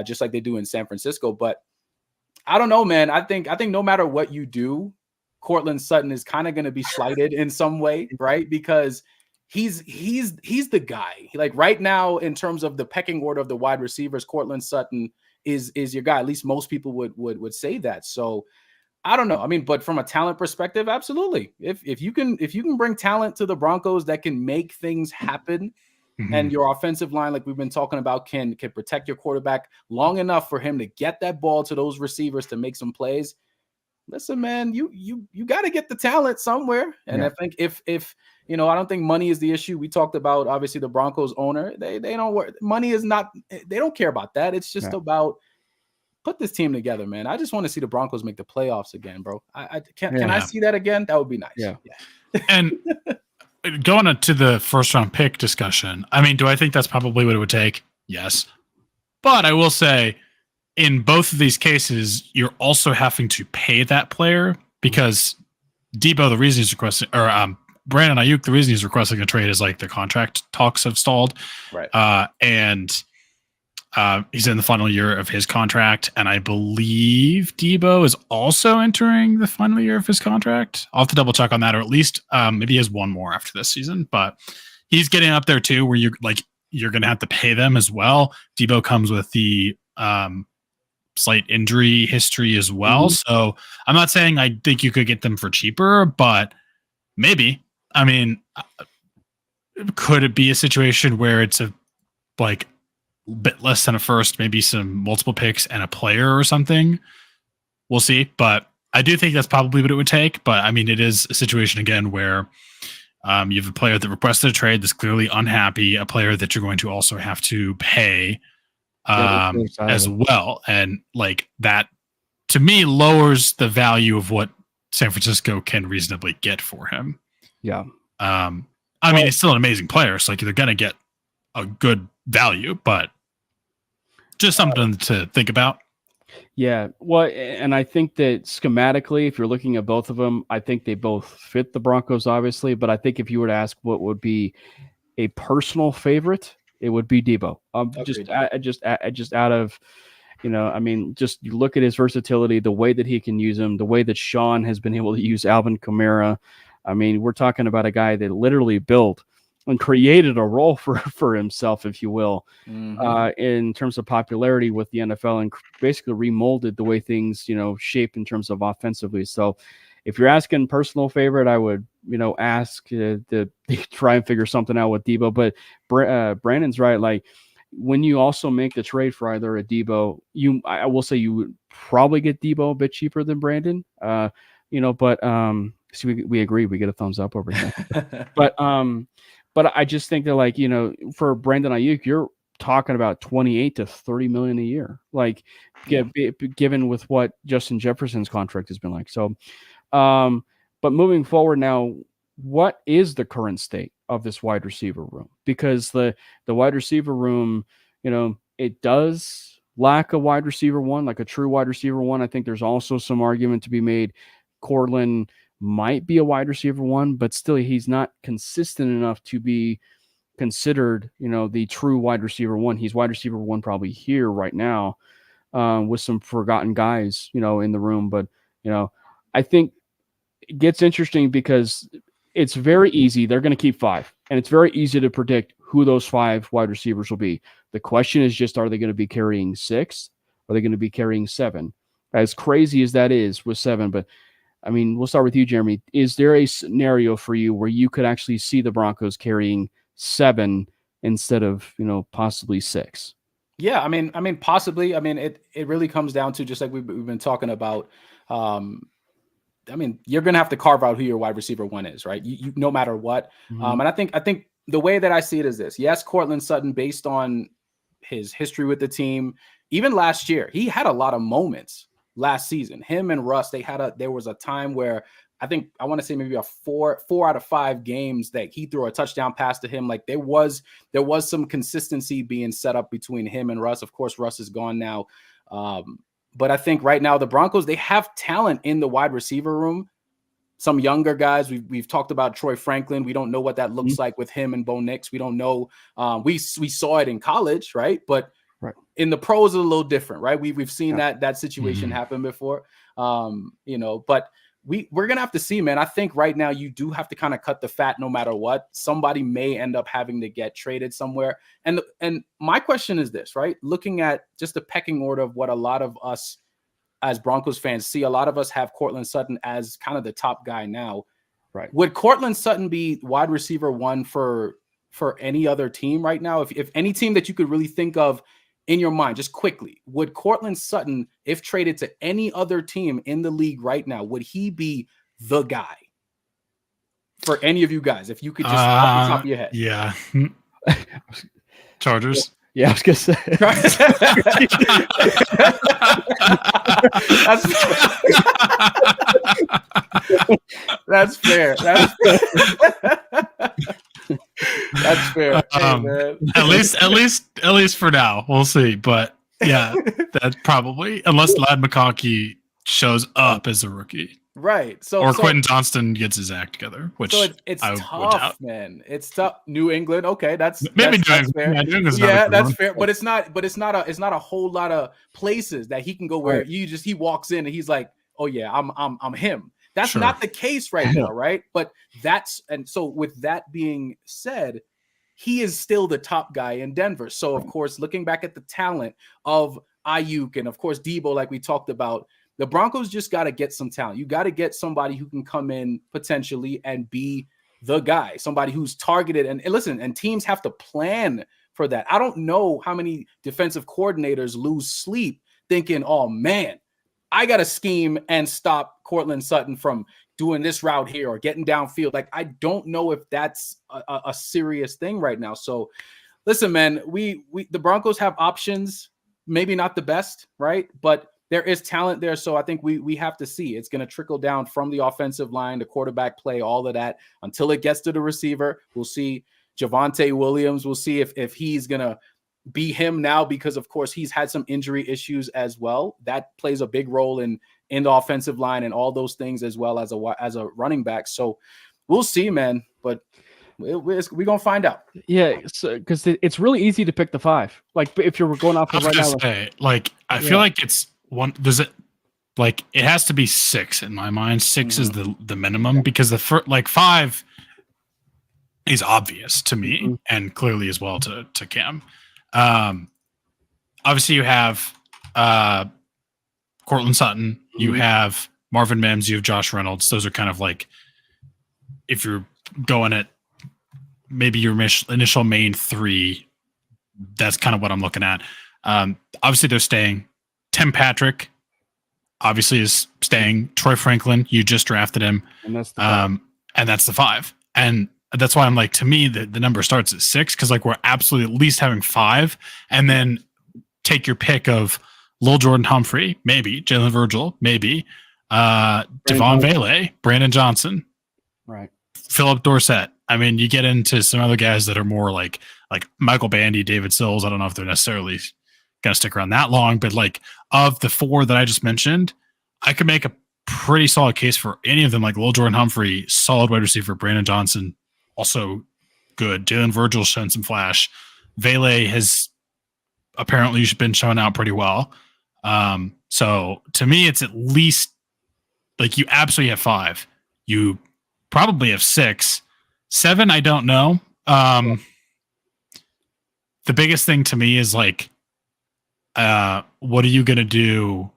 just like they do in San Francisco. But I don't know, man. I think no matter what you do, Cortland Sutton is kind of going to be slighted in some way, right? Because he's the guy. Like right now, in terms of the pecking order of the wide receivers, Cortland Sutton is your guy. At least most people would say that. So I don't know. I mean, but from a talent perspective, absolutely. If you can bring talent to the Broncos that can make things happen, and your offensive line, like we've been talking about, can protect your quarterback long enough for him to get that ball to those receivers to make some plays. Listen, man, you got to get the talent somewhere. And I think if I don't think money is the issue. We talked about obviously the Broncos owner. They don't work. Money is not. They don't care about that. It's just about put this team together, man. I just want to see the Broncos make the playoffs again, bro. Can I see that again? That would be nice. Yeah. And going to the first round pick discussion, I mean, do I think that's probably what it would take? Yes. But I will say in both of these cases, you're also having to pay that player because Debo, the reason he's requesting, or Brandon Aiyuk, the reason he's requesting a trade is like the contract talks have stalled. Right. And he's in the final year of his contract. And I believe Debo is also entering the final year of his contract. I'll have to double check on that, or at least maybe he has one more after this season, but he's getting up there too, where you're going to have to pay them as well. Debo comes with the slight injury history as well. So I'm not saying I think you could get them for cheaper, but maybe. I mean, could it be a situation where it's a bit less than a first, maybe some multiple picks and a player or something? We'll see. But I do think that's probably what it would take. But I mean, it is a situation again where you have a player that requested a trade that's clearly unhappy, a player that you're going to also have to pay as well. And like that, to me, lowers the value of what San Francisco can reasonably get for him. Yeah. I mean, it's still an amazing player. So like they're going to get a good value, but just something to think about. Yeah. Well, and I think that schematically, if you're looking at both of them, I think they both fit the Broncos, obviously. But I think if you were to ask what would be a personal favorite, it would be Debo. Just out of, I mean, just you look at his versatility, the way that he can use him, the way that Sean has been able to use Alvin Kamara. I mean, we're talking about a guy that literally built and created a role for himself, if you will, in terms of popularity with the NFL, and basically remolded the way things, shape in terms of offensively. So if you're asking personal favorite, I would, ask to try and figure something out with Debo. But Brandon's right. Like when you also make the trade for either a Debo, I will say you would probably get Debo a bit cheaper than Brandon, but so we agree, we get a thumbs up over here. But I just think that for Brandon Aiyuk, you're talking about 28 to 30 million a year, given with what Justin Jefferson's contract has been like. So, but moving forward now, what is the current state of this wide receiver room? Because the wide receiver room, it does lack a wide receiver one, like a true wide receiver one. I think there's also some argument to be made. Cortland might be a wide receiver one, but still he's not consistent enough to be considered, the true wide receiver one. He's wide receiver one probably here right now, with some forgotten guys, in the room. But, I think it gets interesting because it's very easy. They're going to keep 5, and it's very easy to predict who those 5 wide receivers will be. The question is just, are they going to be carrying 6? Are they going to be carrying 7? As crazy as that is with 7, but I mean, we'll start with you, Jeremy. Is there a scenario for you where you could actually see the Broncos carrying 7 instead of, possibly 6? Yeah, I mean, possibly. I mean, it really comes down to just like we've been talking about. I mean, you're going to have to carve out who your wide receiver one is, right? You no matter what. And I think the way that I see it is this. Yes, Cortland Sutton, based on his history with the team, even last year, he had a lot of moments. Last season, him and Russ, there was a time where I want to say maybe a 4 out of 5 games that he threw a touchdown pass to him. Like there was some consistency being set up between him and Russ. Of course, Russ is gone now. But I think right now the Broncos, they have talent in the wide receiver room. Some younger guys. We've talked about Troy Franklin. We don't know what that looks like with him and Bo Nix. We don't know. We saw it in college, right? But right. In the pros, it's a little different, right? We've seen that situation happen before, but we're gonna have to see, man. I think right now you do have to kind of cut the fat no matter what. Somebody may end up having to get traded somewhere. And my question is this, right? Looking at just the pecking order of what a lot of us as Broncos fans see, a lot of us have Courtland Sutton as kind of the top guy now. Right. Would Courtland Sutton be wide receiver 1 for any other team right now? If any team that you could really think of in your mind, just quickly, would Courtland Sutton, if traded to any other team in the league right now, would he be the guy for any of you guys? If you could just off the top of your head. Yeah. Chargers. Yeah, I was gonna say. That's fair. That's fair. Hey, man. At least for now, we'll see. But yeah, that's probably, unless Ladd McConkey shows up as a rookie, right? Or Quentin Johnston gets his act together, which it's I tough, would doubt. Man. It's tough. New England, okay, that's maybe that's fair. Yeah, that's fair. But it's not a whole lot of places that he can go where he walks in and he's like, oh yeah, I'm him. That's not the case right now, right? But so with that being said, he is still the top guy in Denver. So of course, looking back at the talent of Aiyuk and of course Debo, like we talked about, the Broncos just got to get some talent. You got to get somebody who can come in potentially and be the guy, somebody who's targeted. And listen, and teams have to plan for that. I don't know how many defensive coordinators lose sleep thinking, oh man, I got to scheme and stop Courtland Sutton from doing this route here or getting downfield. Like, I don't know if that's a serious thing right now. So listen, man, the Broncos have options, maybe not the best, right? But there is talent there. So I think we have to see. It's going to trickle down from the offensive line, the quarterback play, all of that until it gets to the receiver. We'll see Javonte Williams. We'll see if he's going to be him now, because of course he's had some injury issues as well. That plays a big role in the offensive line and all those things, as well as a running back. So we'll see, man. But we're gonna find out. Yeah, because it's really easy to pick the 5. Like if you're going off of right now, I feel like it's one. Does it like it has to be 6 in my mind? 6 is the minimum, because the first 5 is obvious to me and clearly as well to Cam. Obviously you have Courtland Sutton, you have Marvin Mims, you have Josh Reynolds. Those are kind of like, if you're going at maybe your initial main 3, that's kind of what I'm looking at. Obviously they're staying. Tim Patrick obviously is staying. Troy Franklin, you just drafted him. And that's the 5. And that's the 5. And that's why I'm like, to me, the number starts at 6, because like we're absolutely at least having 5, and then take your pick of Lil Jordan Humphrey, maybe Jalen Virgil, maybe Devon Vele, Brandon Johnson, right? Philip Dorsett. I mean, you get into some other guys that are more like Michael Bandy, David Sills. I don't know if they're necessarily going to stick around that long, but like of the 4 that I just mentioned, I could make a pretty solid case for any of them. Like Lil Jordan Humphrey, solid wide receiver. Brandon Johnson, also good. Jalen Virgil shown some flash. Vele has apparently been showing out pretty well. So to me, it's at least like you absolutely have 5. You probably have 6. 7, I don't know. The biggest thing to me is like, what are you going to do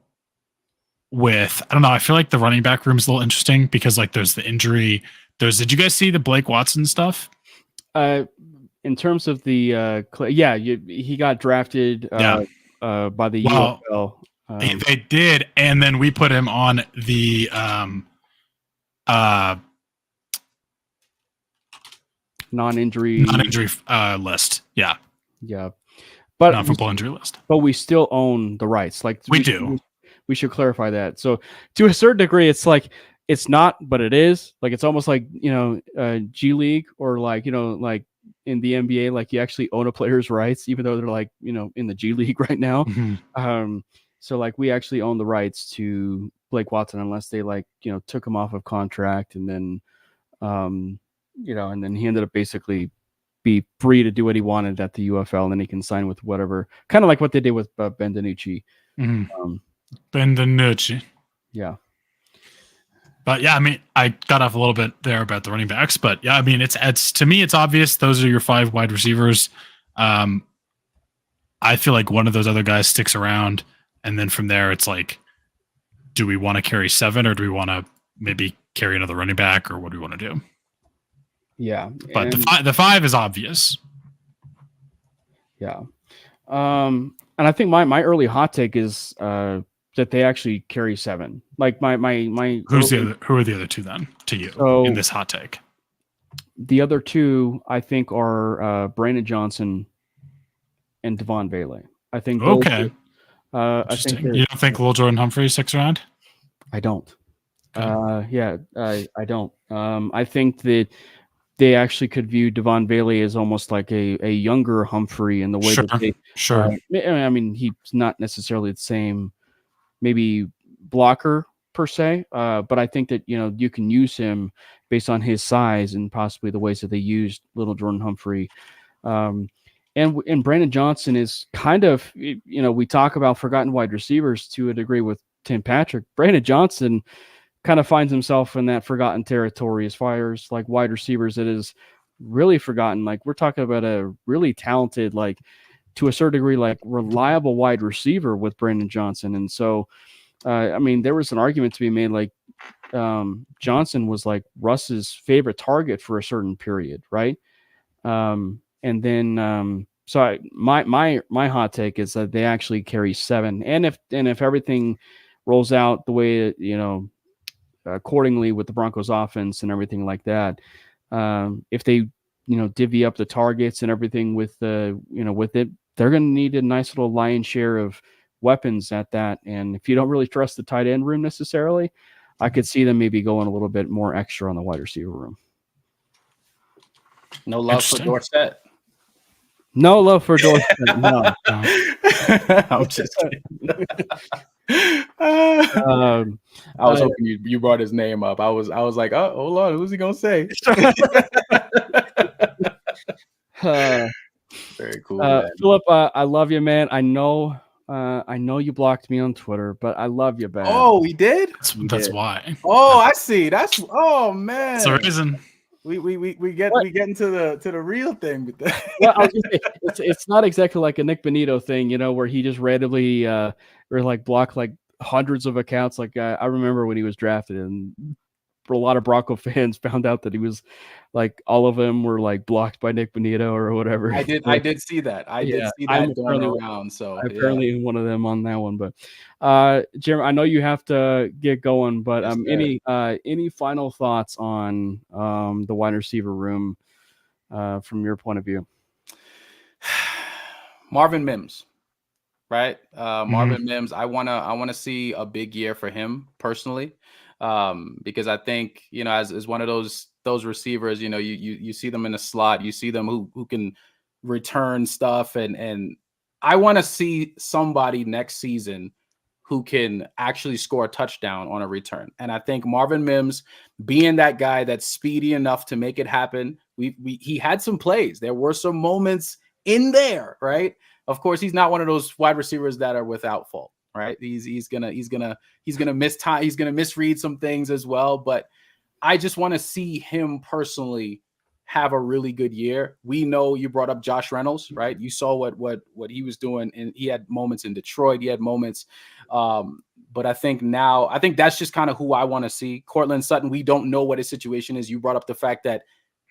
with, I don't know. I feel like the running back room is a little interesting because like there's the injury. Did you guys see the Blake Watson stuff? In terms of the, he got drafted by the UFL. They did, and then we put him on the non-injury list. Yeah, but non-football injury list. But we still own the rights. Like we do. We should clarify that. So to a certain degree, it's like it's not, but it is. Like it's almost like G League or like like in the NBA, like you actually own a player's rights, even though they're like in the G League right now. Mm-hmm. So like we actually own the rights to Blake Watson unless they like took him off of contract and then and then he ended up basically be free to do what he wanted at the UFL, and then he can sign with whatever, kind of like what they did with Ben DiNucci. Mm-hmm. Ben DiNucci. Yeah. But yeah, I mean, I got off a little bit there about the running backs, but yeah, I mean, it's to me, it's obvious. Those are your 5 wide receivers. I feel like one of those other guys sticks around, and then from there, it's like, do we want to carry 7 or do we want to maybe carry another running back, or what do we want to do? Yeah, but the 5 is obvious. Yeah, and I think my early hot take is that they actually carry 7. Like my who are the other 2 then to you in this hot take? The other 2 I think are Brandon Johnson and Devon Bailey. I think okay. I think you don't think Lil Jordan Humphrey sticks around? I don't. Okay. I don't. I think that they actually could view Devon Bailey as almost like a younger Humphrey in the way that they. Sure. I mean, he's not necessarily the same, maybe blocker per se, but I think that you can use him based on his size and possibly the ways that they used Little Jordan Humphrey. And Brandon Johnson is kind of, we talk about forgotten wide receivers to a degree with Tim Patrick. Brandon Johnson kind of finds himself in that forgotten territory as far as like wide receivers that is really forgotten. Like we're talking about a really talented, like to a certain degree, like reliable wide receiver with Brandon Johnson. And so, I mean, there was an argument to be made like Johnson was like Russ's favorite target for a certain period, right? And then, so my hot take is that they actually carry 7, and if everything rolls out the way it, accordingly with the Broncos offense and everything like that, if they divvy up the targets and everything with with it, they're going to need a nice little lion's share of weapons at that. And if you don't really trust the tight end room necessarily, I could see them maybe going a little bit more extra on the wide receiver room. No love for Dorsett. No love for Dorsett. No. I'm just kidding. I was hoping you brought his name up. I was like, oh, hold on, who's he gonna say? Very cool. Philip, I love you, man. I know you blocked me on Twitter, but I love you, man. Oh, we did? That's why. Oh, I see. That's man. That's the reason. We get into the real thing. Well, I was gonna say, it's not exactly like a Nick Benito thing, where he just randomly or like blocked like hundreds of accounts. Like I remember when he was drafted, and for a lot of Bronco fans found out that he was like all of them were like blocked by Nick Benito or whatever. I did see that. I did see that going around. So I'm apparently one of them on that one. But Jeremy, I know you have to get going, but any final thoughts on the wide receiver room from your point of view? Marvin Mims, right? Marvin Mims. I wanna see a big year for him personally. Because I think, as one of those receivers, you see them in the slot, you see them who can return stuff. And I want to see somebody next season who can actually score a touchdown on a return. And I think Marvin Mims being that guy that's speedy enough to make it happen. He had some plays. There were some moments in there, right? Of course, he's not one of those wide receivers that are without fault. Right. He's gonna miss time. He's gonna misread some things as well. But I just want to see him personally have a really good year. We know you brought up Josh Reynolds, right? You saw what he was doing, and he had moments in Detroit. He had moments. But I think that's just kind of who I want to see. Cortland Sutton, we don't know what his situation is. You brought up the fact that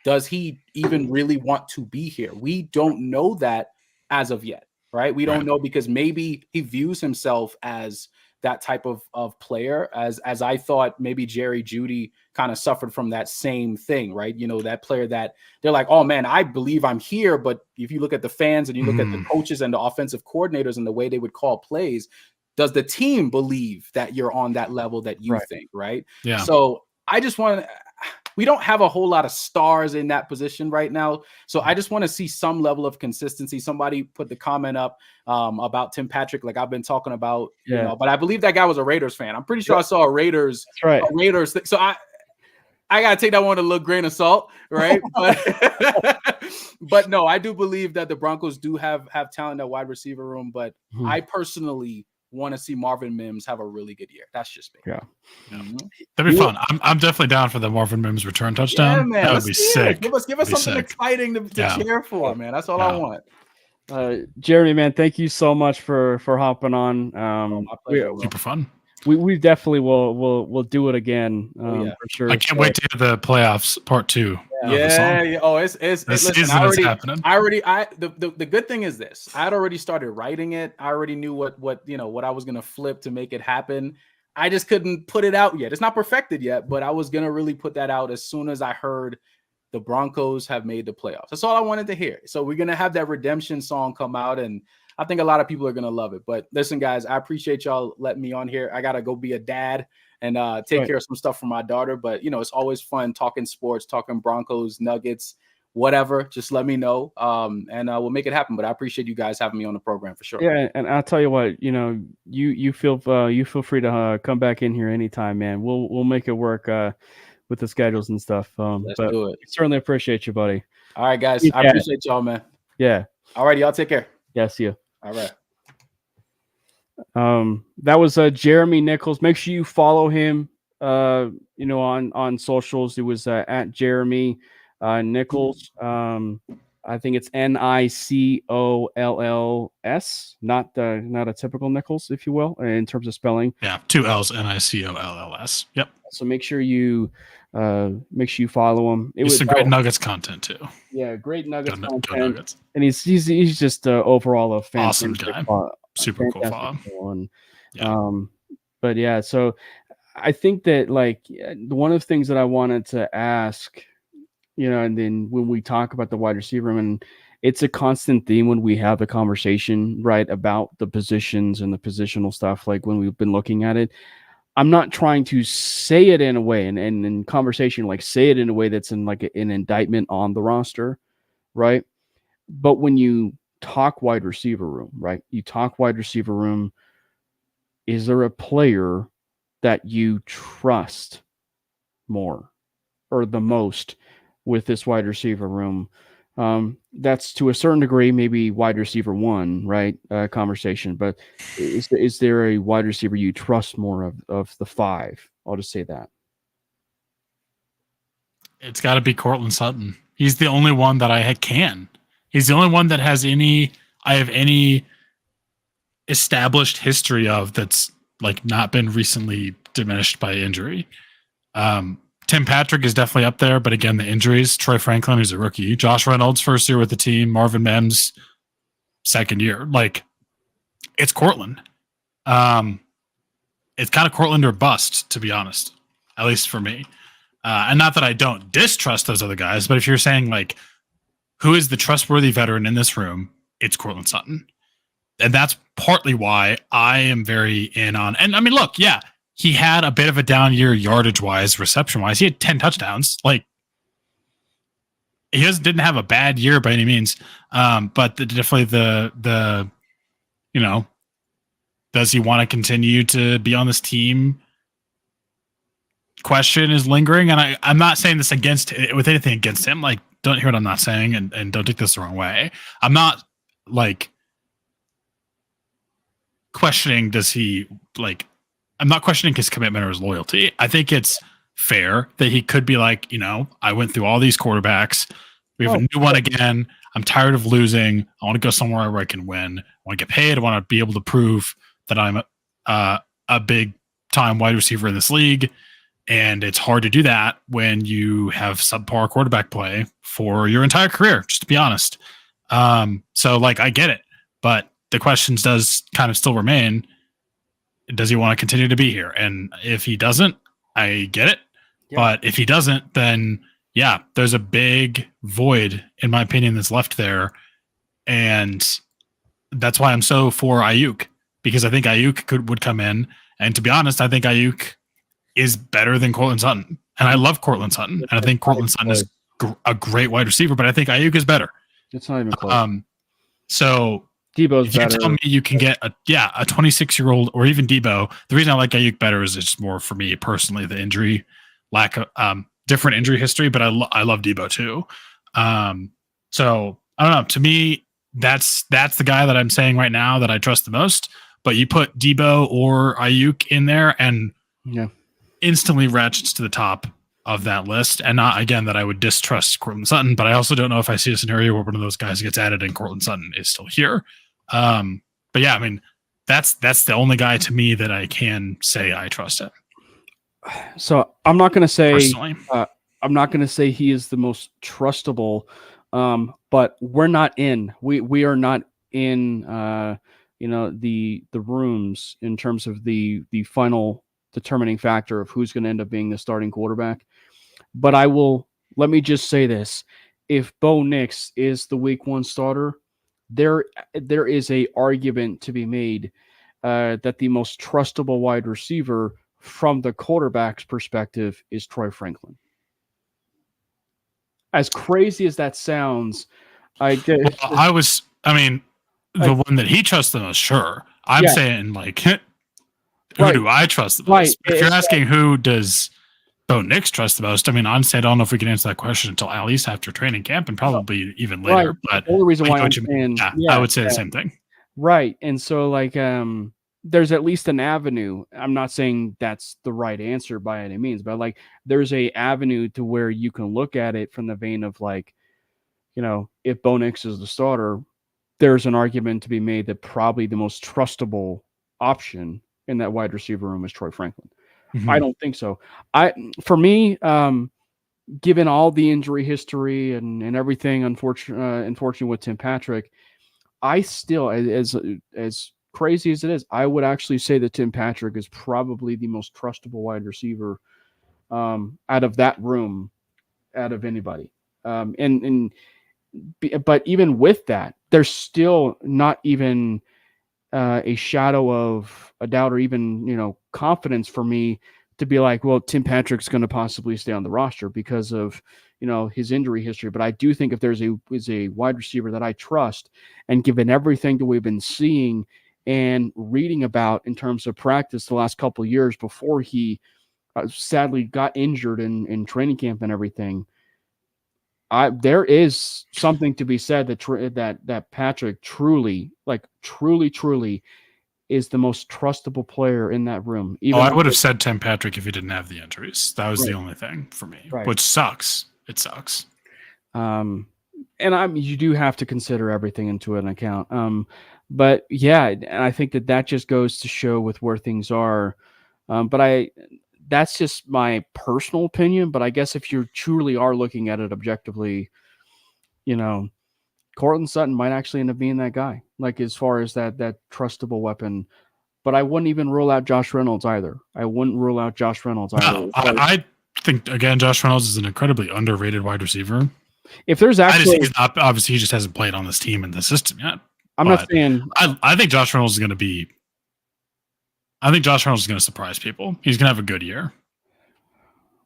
does he even really want to be here? We don't know that as of yet. Right. We don't know, because maybe he views himself as that type of player, as I thought maybe Jerry Jeudy kind of suffered from that same thing. Right. That player that they're like, oh, man, I believe I'm here. But if you look at the fans and you look at the coaches and the offensive coordinators and the way they would call plays, does the team believe that you're on that level that you think? Right. Yeah. So I just want to. We don't have a whole lot of stars in that position right now. So I just want to see some level of consistency. Somebody put the comment up about Tim Patrick, like I've been talking about, but I believe that guy was a Raiders fan. I'm pretty sure I saw a Raiders. That's right. A Raiders. So I got to take that one with a little grain of salt, right? But no, I do believe that the Broncos do have talent at wide receiver room, but I personally want to see Marvin Mims have a really good year. That's just me. Yeah. That'd be fun. I'm definitely down for the Marvin Mims return touchdown. Yeah, man. That would be sick. Give us something exciting to cheer for, man. That's all I want. Jeremy, man, thank you so much for hopping on. Super fun. We definitely will do it again. For sure. I can't wait to hear the playoffs part 2. Yeah. Oh, it's listen, is happening. The good thing is this. I had already started writing it. I already knew what I was gonna flip to make it happen. I just couldn't put it out yet. It's not perfected yet, but I was gonna really put that out as soon as I heard the Broncos have made the playoffs. That's all I wanted to hear. So we're gonna have that redemption song come out, and I think a lot of people are gonna love it. But listen, guys, I appreciate y'all letting me on here. I gotta go be a dad and take care of some stuff for my daughter. But it's always fun talking sports, talking Broncos, Nuggets, whatever. Just let me know, and we'll make it happen. But I appreciate you guys having me on the program for sure. Yeah, and I'll tell you what, you feel free to come back in here anytime, man. We'll make it work with the schedules and stuff. Let's do it. Certainly appreciate you, buddy. All right, guys. I appreciate y'all, man. Yeah. All right, y'all take care. Yeah, see you. All right. That was Jeremy Nichols. Make sure you follow him on socials. It was at Jeremy Nichols. I think it's Nicolls, not a typical Nichols, if you will, in terms of spelling. Yeah, 2 L's, Nicolls. Yep. So make sure you follow him. It's some great Nuggets content too. Yeah, great Nuggets content. Go Nuggets. And he's just overall a awesome guy. Super cool follow. But yeah, so I think that one of the things that I wanted to ask, and then when we talk about the wide receiver room, and it's a constant theme when we have the conversation, right, about the positions and the positional stuff, like when we've been looking at it. I'm not trying to say it in a way, and in conversation, say it in a way that's in an indictment on the roster, right? But when you talk wide receiver room, right? You talk wide receiver room. Is there a player that you trust more or the most with this wide receiver room? That's to a certain degree, maybe wide receiver 1, right? Conversation, but is there a wide receiver you trust more of the 5? I'll just say that. It's got to be Courtland Sutton. He's the only one that I can. He's the only one that has I have any established history of that's not been recently diminished by injury. Tim Patrick is definitely up there, but again, the injuries. Troy Franklin, who's a rookie. Josh Reynolds, first year with the team. Marvin Mims, second year. It's Courtland. It's kind of Courtland or bust, to be honest, at least for me. And not that I don't distrust those other guys, but if you're saying who is the trustworthy veteran in this room, it's Courtland Sutton. And that's partly why I am very in on. And I mean, look, yeah, he had a bit of a down year yardage-wise, reception-wise. He had 10 touchdowns. He didn't have a bad year by any means. But definitely the does he want to continue to be on this team? Question is lingering. And I'm not saying this with anything against him. Don't hear what I'm not saying and don't take this the wrong way. I'm not questioning I'm not questioning his commitment or his loyalty. I think it's fair that he could be I went through all these quarterbacks. We have a new one again. I'm tired of losing. I want to go somewhere where I can win. I want to get paid. I want to be able to prove that I'm a big time wide receiver in this league. And it's hard to do that when you have subpar quarterback play for your entire career, just to be honest. So I get it, but the questions does kind of still remain. Does he want to continue to be here? And if he doesn't, I get it. Yeah. But if he doesn't, then yeah, there's a big void, in my opinion, that's left there. And that's why I'm so for Aiyuk, because I think Aiyuk would come in. And to be honest, I think Aiyuk is better than Courtland Sutton. And I love Courtland Sutton. And I think Courtland Sutton is a great wide receiver, but I think Aiyuk is better. It's not even close. So Debo's if you better. tell me you can get a 26-year-old or even Debo, the reason I like Aiyuk better is it's more for me personally, the injury lack of different injury history, but I love Debo too. So I don't know. To me, that's the guy that I'm saying right now that I trust the most. but you put Debo or Aiyuk in there and Yeah. instantly ratchets to the top of that list. And not, again, that I would distrust Cortland Sutton, but I also don't know if I see a scenario where one of those guys gets added and Cortland Sutton is still here. But yeah, I mean, that's the only guy to me that I can say I trust it. So I'm not going to say Personally. I'm not going to say he is the most trustable, but we're not in. We are not in. The rooms in terms of the final determining factor of who's going to end up being the starting quarterback. But let me just say this: if Bo Nix is the Week 1 starter, there is a argument to be made that the most trustable wide receiver from the quarterback's perspective is Troy Franklin. As crazy as that sounds, the one that he trusts the most, sure. I'm saying, like, who do I trust the most? Right. If you're asking who does Bo Nix trust the most, I mean, honestly, I don't know if we can answer that question until at least after training camp and probably even later. Right. But the only reason why I'm saying, I would say the same thing. Right. And so, like, there's at least an avenue. I'm not saying that's the right answer by any means, but like there's a avenue to where you can look at it from the vein of like, if Bo Nix is the starter, there's an argument to be made that probably the most trustable option in that wide receiver room is Troy Franklin. Mm-hmm. I don't think so. For me, given all the injury history and everything, unfortunately with Tim Patrick, I still, as crazy as it is, I would actually say that Tim Patrick is probably the most trustable wide receiver out of that room, out of anybody. But even with that, there's still not even a shadow of a doubt or even, confidence for me to be like, well, Tim Patrick's going to possibly stay on the roster because of, his injury history. But I do think if there's a wide receiver that I trust, and given everything that we've been seeing and reading about in terms of practice the last couple of years before he sadly got injured in training camp and everything, there is something to be said that Patrick truly is the most trustable player in that room. I would have said Tim Patrick if he didn't have the injuries. That was the only thing for me, which sucks. It sucks. And you do have to consider everything into an account. But yeah, and I think that just goes to show with where things are. That's just my personal opinion. But I guess if you truly are looking at it objectively, Cortland Sutton might actually end up being that guy, like as far as that trustable weapon. But I wouldn't even rule out Josh Reynolds either. I think, again, Josh Reynolds is an incredibly underrated wide receiver. If there's actually, obviously he just hasn't played on this team in the system yet. I'm not saying. I think Josh Reynolds is going to be. I think Josh Reynolds is going to surprise people. He's going to have a good year.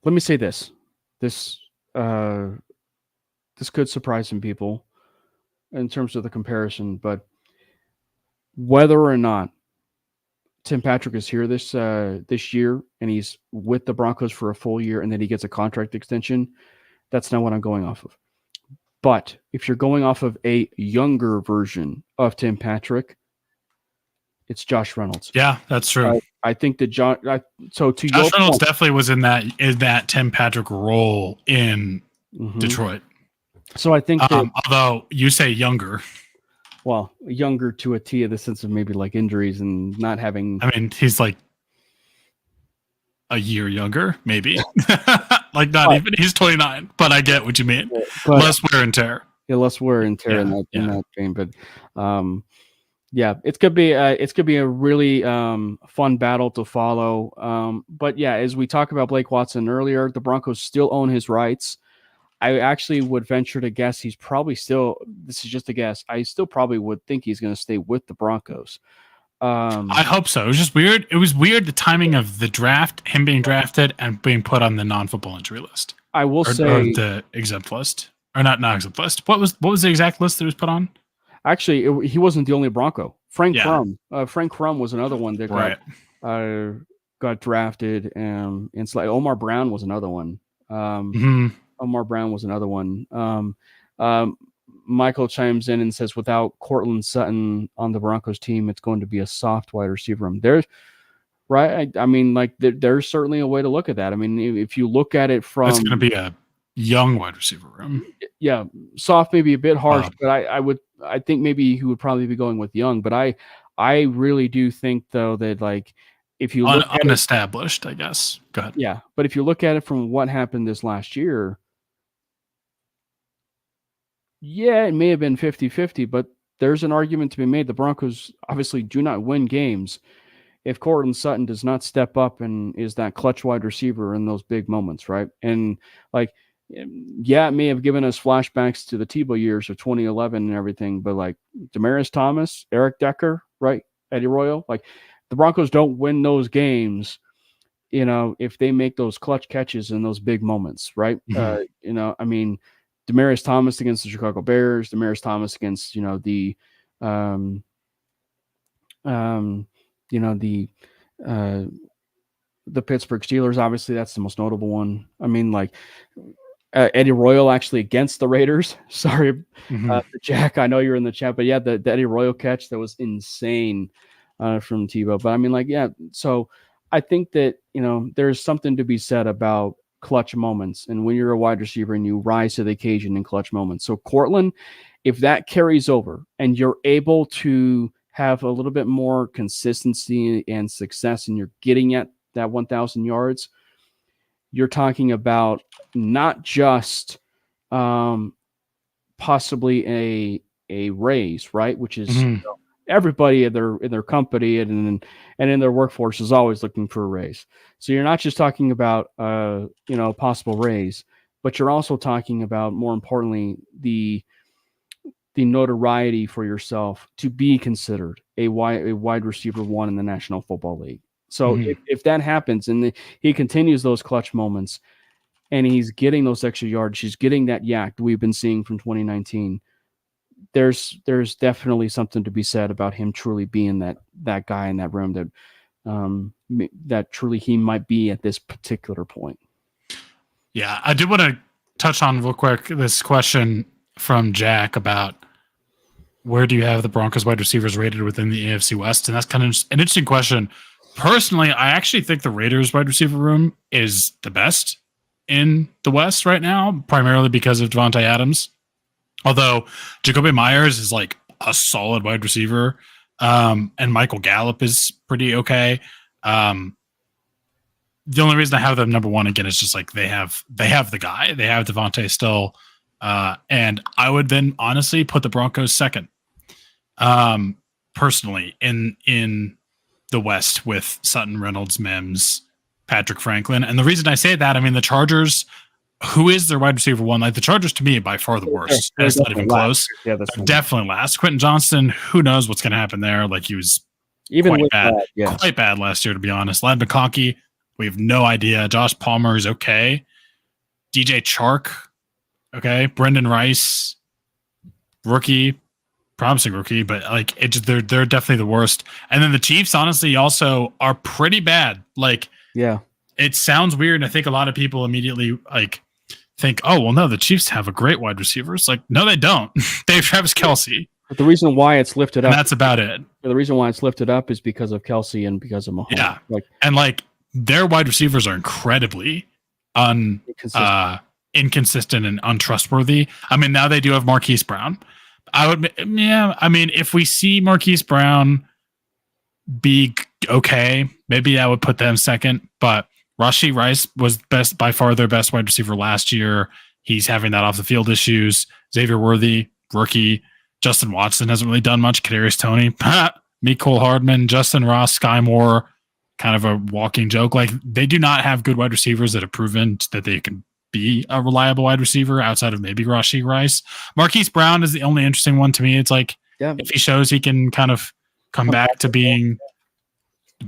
Let me say this. This could surprise some people in terms of the comparison, but whether or not Tim Patrick is here this year and he's with the Broncos for a full year and then he gets a contract extension, that's not what I'm going off of. But if you're going off of a younger version of Tim Patrick, it's Josh Reynolds. Yeah, that's true. I think that Josh Reynolds definitely was in that Tim Patrick role in Detroit. So I think although you say younger. Well, younger to a T in the sense of maybe like injuries and not having. I mean, he's like a year younger, maybe. Like even. He's 29, but I get what you mean. But, less wear and tear. Yeah, less wear and tear in that game. But it's gonna be a really fun battle to follow. But yeah, as we talked about Blake Watson earlier, the Broncos still own his rights. I actually would venture to guess he's probably still. This is just a guess. I still probably would think he's going to stay with the Broncos. I hope so. It was just weird. It was weird the timing of the draft, him being drafted and being put on the non-football injury list. I will say the exempt list, or not exempt list. What was the exact list that was put on? Actually, he wasn't the only Bronco. Frank Crum. Frank Crum was another one that got drafted, and it's like Omar Brown was another one. Omar Brown was another one. Michael chimes in and says, without Cortland Sutton on the Broncos team, it's going to be a soft wide receiver room. There's right. I mean, like there's certainly a way to look at that. I mean, if you look at it from, it's going to be a young wide receiver room. Yeah, soft maybe a bit harsh, but I think maybe he would probably be going with young. But I really do think though that like if you look unestablished, I guess. Go ahead. Yeah, but if you look at it from what happened this last year, yeah, it may have been 50-50, but there's an argument to be made. The Broncos obviously do not win games if Cortland Sutton does not step up and is that clutch wide receiver in those big moments, right? And like, yeah, it may have given us flashbacks to the Tebow years of 2011 and everything, but like Demaryius Thomas, Eric Decker, right? Eddie Royal, like the Broncos don't win those games, you know, if they make those clutch catches in those big moments, right? Mm-hmm. You know, I mean, Demaryius Thomas against the Chicago Bears, Demaryius Thomas against, you know, the Pittsburgh Steelers, obviously that's the most notable one. I mean, like Eddie Royal actually against the Raiders. Sorry, Jack, I know you're in the chat, but yeah, the Eddie Royal catch that was insane from Tebow. But I mean, like, yeah, so I think that, you know, there's something to be said about clutch moments, and when you're a wide receiver and you rise to the occasion in clutch moments. So Cortland, if that carries over and you're able to have a little bit more consistency and success and you're getting at that 1,000 yards, you're talking about not just possibly a raise, right? Which is you know, everybody in their company and in their workforce is always looking for a raise. So you're not just talking about you know, possible raise, but you're also talking about, more importantly, the notoriety for yourself to be considered a wide receiver one in the National Football League. So if that happens and he continues those clutch moments and he's getting those extra yards, he's getting that yak we've been seeing from 2019, there's definitely something to be said about him truly being that guy in that room that truly he might be at this particular point. Yeah, I did want to touch on real quick this question from Jack about where do you have the Broncos wide receivers rated within the AFC West? And that's kind of an interesting question. Personally, I actually think the Raiders wide receiver room is the best in the West right now, primarily because of Devontae Adams. Although Jacoby Myers is like a solid wide receiver, and Michael Gallup is pretty okay. The only reason I have them number one again is just like they have the guy, they have Devontae still, and I would then honestly put the Broncos second, personally in the West with Sutton, Reynolds, Mims, Patrick Franklin. And the reason I say that, I mean, the Chargers, who is their wide receiver one? Like the Chargers to me, by far the worst. And it's not even close. Yeah, that's definitely last. Quentin Johnston, who knows what's going to happen there? Like he was quite bad last year, to be honest. Lad McConkey, we have no idea. Josh Palmer is okay. DJ Chark, okay. Brendan Rice, rookie, promising rookie, but like they're definitely the worst. And then the Chiefs, honestly, also are pretty bad. Like, yeah, it sounds weird, and I think a lot of people immediately like think, oh, well, no, the Chiefs have a great wide receiver. It's like, no, they don't. They have Travis Kelce. But the reason why it's lifted up, and that's about it. The reason why it's lifted up is because of Kelce and because of Mahomes. Yeah, like their wide receivers are incredibly inconsistent and untrustworthy. I mean, now they do have Marquise Brown. I mean, if we see Marquise Brown be okay, maybe I would put them second. But Rashee Rice was by far their best wide receiver last year. He's having that off the field issues. Xavier Worthy, rookie. Justin Watson hasn't really done much. Kadarius Toney, Mecole Hardman, Justin Ross, Sky Moore, kind of a walking joke. Like they do not have good wide receivers that have proven that they can be a reliable wide receiver outside of maybe Rashee Rice. Marquise Brown is the only interesting one to me. It's like if he shows he can kind of come back to being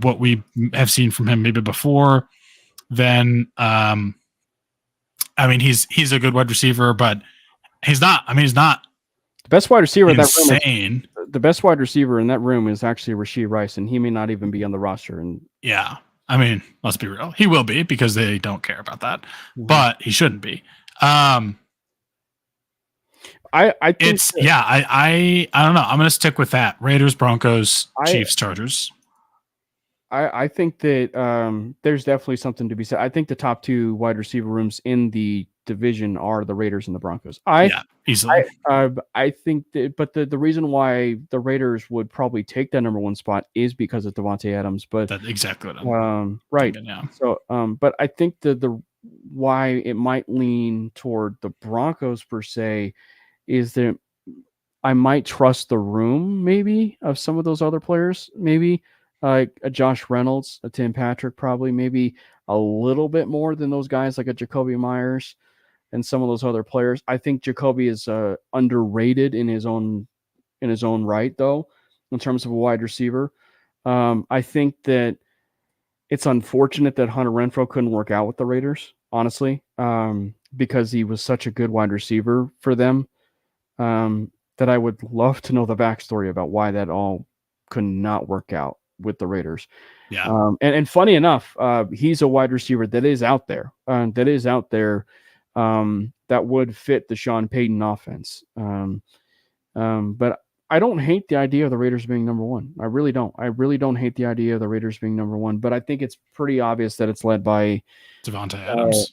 what we have seen from him maybe before, then I mean he's a good wide receiver, but he's not. I mean he's not the best wide receiver in that room. The best wide receiver in that room is actually Rashee Rice, and he may not even be on the roster. And yeah. I mean, let's be real. He will be because they don't care about that, but he shouldn't be. I I think It's I don't know. I'm gonna stick with that. Raiders, Broncos, Chiefs, Chargers. I think that there's definitely something to be said. I think the top two wide receiver rooms in the division are the Raiders and the Broncos. Easily. I think that, but the reason why the Raiders would probably take that number one spot is because of Devontae Adams. But That's exactly what I'm right. thinking, yeah. So but I think the why it might lean toward the Broncos per se is that I might trust the room maybe of some of those other players, maybe like a Josh Reynolds, a Tim Patrick, probably maybe a little bit more than those guys like a Jacoby Myers and some of those other players. I think Jacoby is underrated in his own right, though, in terms of a wide receiver. I think that it's unfortunate that Hunter Renfrow couldn't work out with the Raiders, honestly, because he was such a good wide receiver for them. That I would love to know the backstory about why that all could not work out with the Raiders. Yeah. And funny enough, he's a wide receiver that is out there, that would fit the Sean Payton offense. But I don't hate the idea of the Raiders being number one. I really don't. I really don't hate the idea of the Raiders being number one, but I think it's pretty obvious that it's led by Devontae Adams.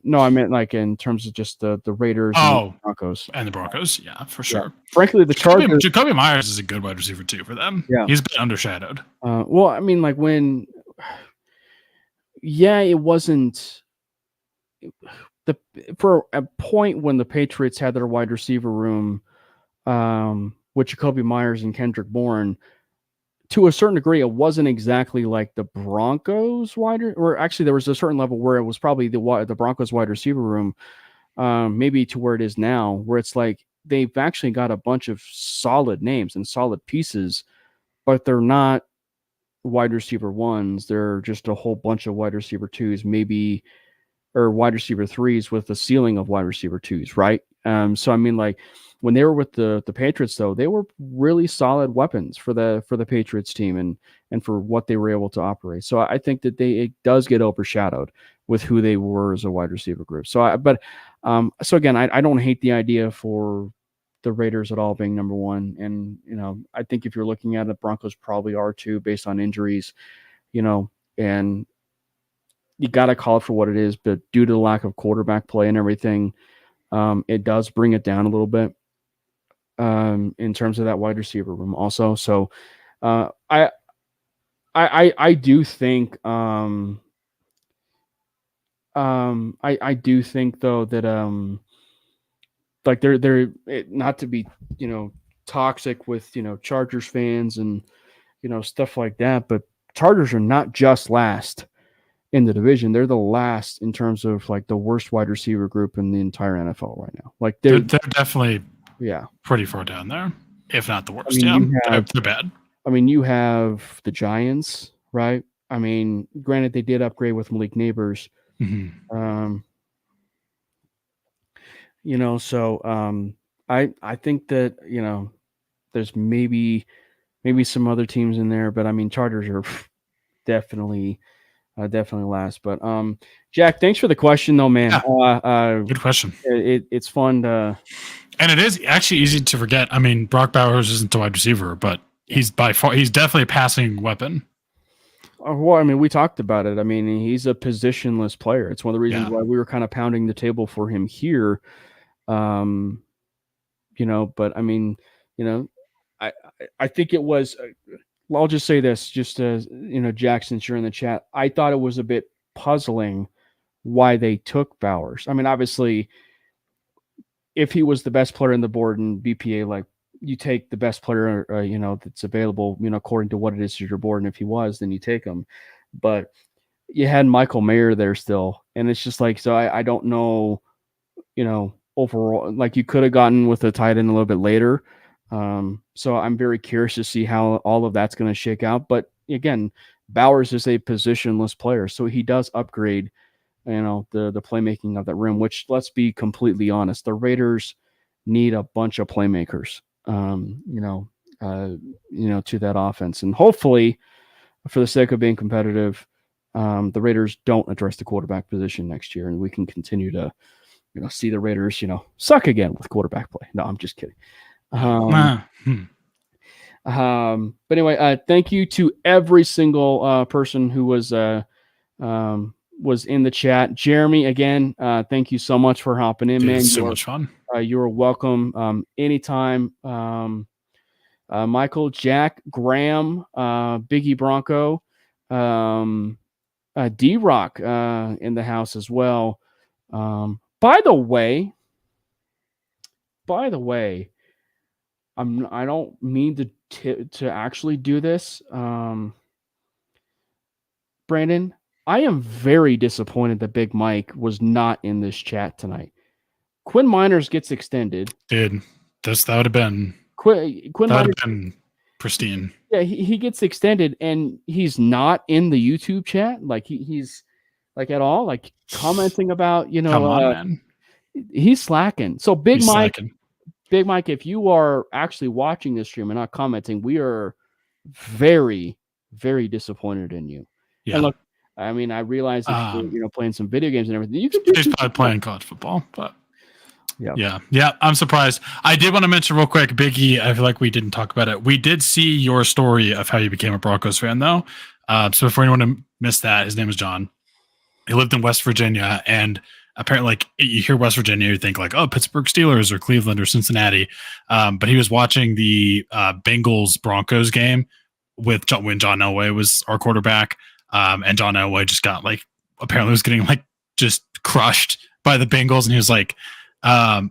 No, I meant like in terms of just the Raiders and the Broncos. And the Broncos, yeah, for sure. Yeah. Frankly, the Chargers. Jacoby Myers is a good wide receiver too for them. Yeah. He's been undershadowed. Well, I mean, like it wasn't for a point when the Patriots had their wide receiver room, with Jacoby Myers and Kendrick Bourne, to a certain degree, it wasn't exactly like the Broncos or actually there was a certain level where it was probably the Broncos wide receiver room, maybe to where it is now, where it's like they've actually got a bunch of solid names and solid pieces, but they're not wide receiver ones. They're just a whole bunch of wide receiver twos, maybe, or wide receiver threes with the ceiling of wide receiver twos, right? So I mean, like when they were with the Patriots, though, they were really solid weapons for the Patriots team and for what they were able to operate. So I think that it does get overshadowed with who they were as a wide receiver group. So again, I don't hate the idea for the Raiders at all being number one. And, I think if you're looking at it, Broncos probably are too, based on injuries, and you got to call it for what it is, but due to the lack of quarterback play and everything, it does bring it down a little bit in terms of that wide receiver room also. So I do think I do think though that like they're not to be toxic with Chargers fans and stuff like that, but Chargers are not just last in the division. They're the last in terms of like the worst wide receiver group in the entire NFL right now. Like they're definitely pretty far down there, if not the worst. They're bad. I mean, you have the Giants, right? I mean, granted, they did upgrade with Malik Neighbors. Mm-hmm. So I think that there's maybe some other teams in there, but I mean, Chargers are definitely last. But Jack, thanks for the question though, man. Yeah. Good question. It's fun to, and it is actually easy to forget. I mean, Brock Bowers isn't a wide receiver, but he's definitely a passing weapon. Well, I mean, we talked about it. I mean, he's a positionless player. It's one of the reasons why we were kind of pounding the table for him here. But I mean, I think it was, I'll just say this, just as, Jack, since you're in the chat, I thought it was a bit puzzling why they took Bowers. I mean, obviously, if he was the best player in the board in BPA, like you take the best player, that's available, according to what it is to your board. And if he was, then you take him. But you had Michael Mayer there still. And it's just like, so I don't know, overall, like you could have gotten with a tight end a little bit later. So I'm very curious to see how all of that's going to shake out. But again, Bowers is a positionless player, so he does upgrade, the playmaking of that rim, which, let's be completely honest, the Raiders need a bunch of playmakers, to that offense. And hopefully, for the sake of being competitive, the Raiders don't address the quarterback position next year, and we can continue to, see the Raiders, suck again with quarterback play. No, I'm just kidding. But anyway, thank you to every single person who was in the chat. Jeremy, again, thank you so much for hopping in, man. So much fun. You're welcome anytime. Michael, Jack, Graham, Biggie Bronco, D-Rock in the house as well. By the way, I don't mean to actually do this. Brandon, I am very disappointed that Big Mike was not in this chat tonight. Quinn Miners gets extended. Dude, that would have been Quinn Miners, been pristine. Yeah, he gets extended and he's not in the YouTube chat. Like he's like at all, like commenting about, Come on, man. He's slacking. So Big Mike, slacking. Big Mike, if you are actually watching this stream and not commenting, we are very, very disappointed in you. Yeah. And look, I mean, I realize that you're playing some video games and everything. You could he's probably playing college football, but yeah. I'm surprised. I did want to mention real quick, Biggie. I feel like we didn't talk about it. We did see your story of how you became a Broncos fan, though. So for anyone missed that, his name is John. He lived in West Virginia, and apparently, like, you hear West Virginia, you think like, oh, Pittsburgh Steelers or Cleveland or Cincinnati. But he was watching the Bengals Broncos game when John Elway was our quarterback. And John Elway just got apparently was getting just crushed by the Bengals. And he was like, my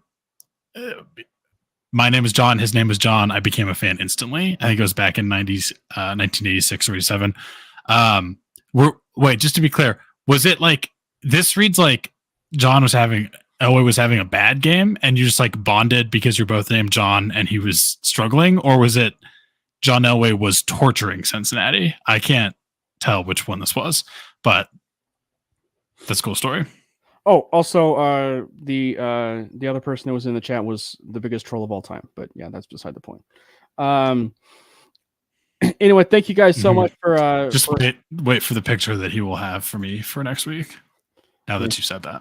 name is John. His name was John. I became a fan instantly. I think it was back in 1986 or 87. Wait, just to be clear, was it this reads like Elway was having a bad game and you just bonded because you're both named John and he was struggling? Or was it John Elway was torturing Cincinnati? I can't tell which one this was, but that's a cool story. Oh, also, the other person that was in the chat was the biggest troll of all time, but yeah, that's beside the point. Anyway, thank you guys so much for wait for the picture that he will have for me for next week. Now that you said that,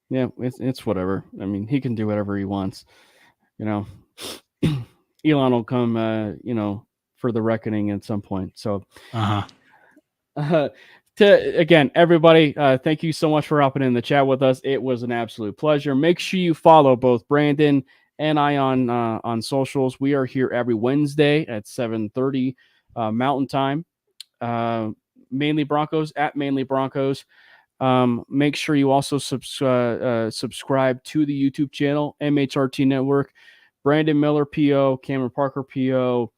yeah, it's whatever. I mean, he can do whatever he wants. Elon will come, for the reckoning at some point. So, again, everybody, thank you so much for hopping in the chat with us. It was an absolute pleasure. Make sure you follow both Brandon and I on socials. We are here every Wednesday at 7:30 Mountain Time. Manly Broncos at Manly Broncos. Make sure you also subscribe to the YouTube channel, MHRT Network. Brandon Miller, PO, Cameron Parker, PO.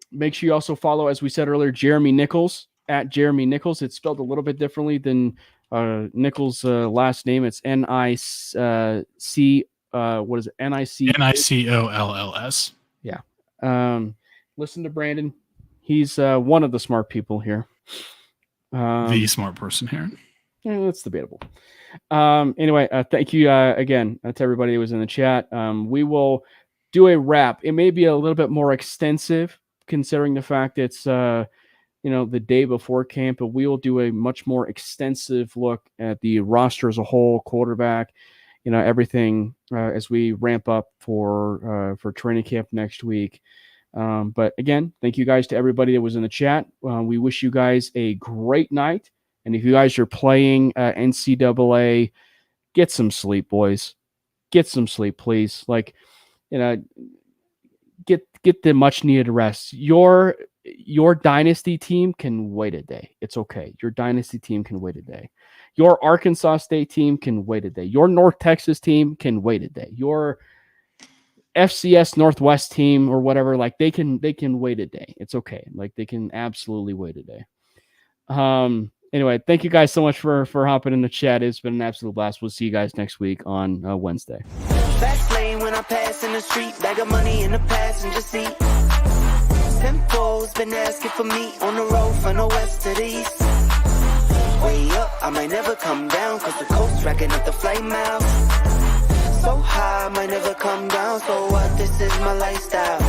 Make sure you also follow, as we said earlier, Jeremy Nichols at Jeremy Nichols. It's spelled a little bit differently than Nichols' last name. It's N-I-C. What is it? N-I-C. Nicolls. Yeah. Listen to Brandon. He's one of the smart people here. The smart person here. Yeah, that's debatable. Anyway, thank you again to everybody who was in the chat. We will do a wrap. It may be a little bit more extensive considering the fact it's the day before camp, but we will do a much more extensive look at the roster as a whole, quarterback, everything as we ramp up for training camp next week. But again, thank you guys to everybody that was in the chat. We wish you guys a great night. And if you guys are playing NCAA, get some sleep, boys. Get some sleep, please. Get the much needed rest. Your dynasty team can wait a day. It's okay. Your dynasty team can wait a day. Your Arkansas State team can wait a day. Your North Texas team can wait a day. Your FCS Northwest team or whatever, they can wait a day. It's okay. They can absolutely wait a day. Anyway, thank you guys so much for hopping in the chat. It's been an absolute blast. We'll see you guys next week on Wednesday. Fast lane when I pass in the street, bag of money in the passenger seat. Simcoe's been asking for me on the road from the west to the east. Way up, I might never come down, cause the coast racking up the flame out. So high, I might never come down, so what, this is my lifestyle.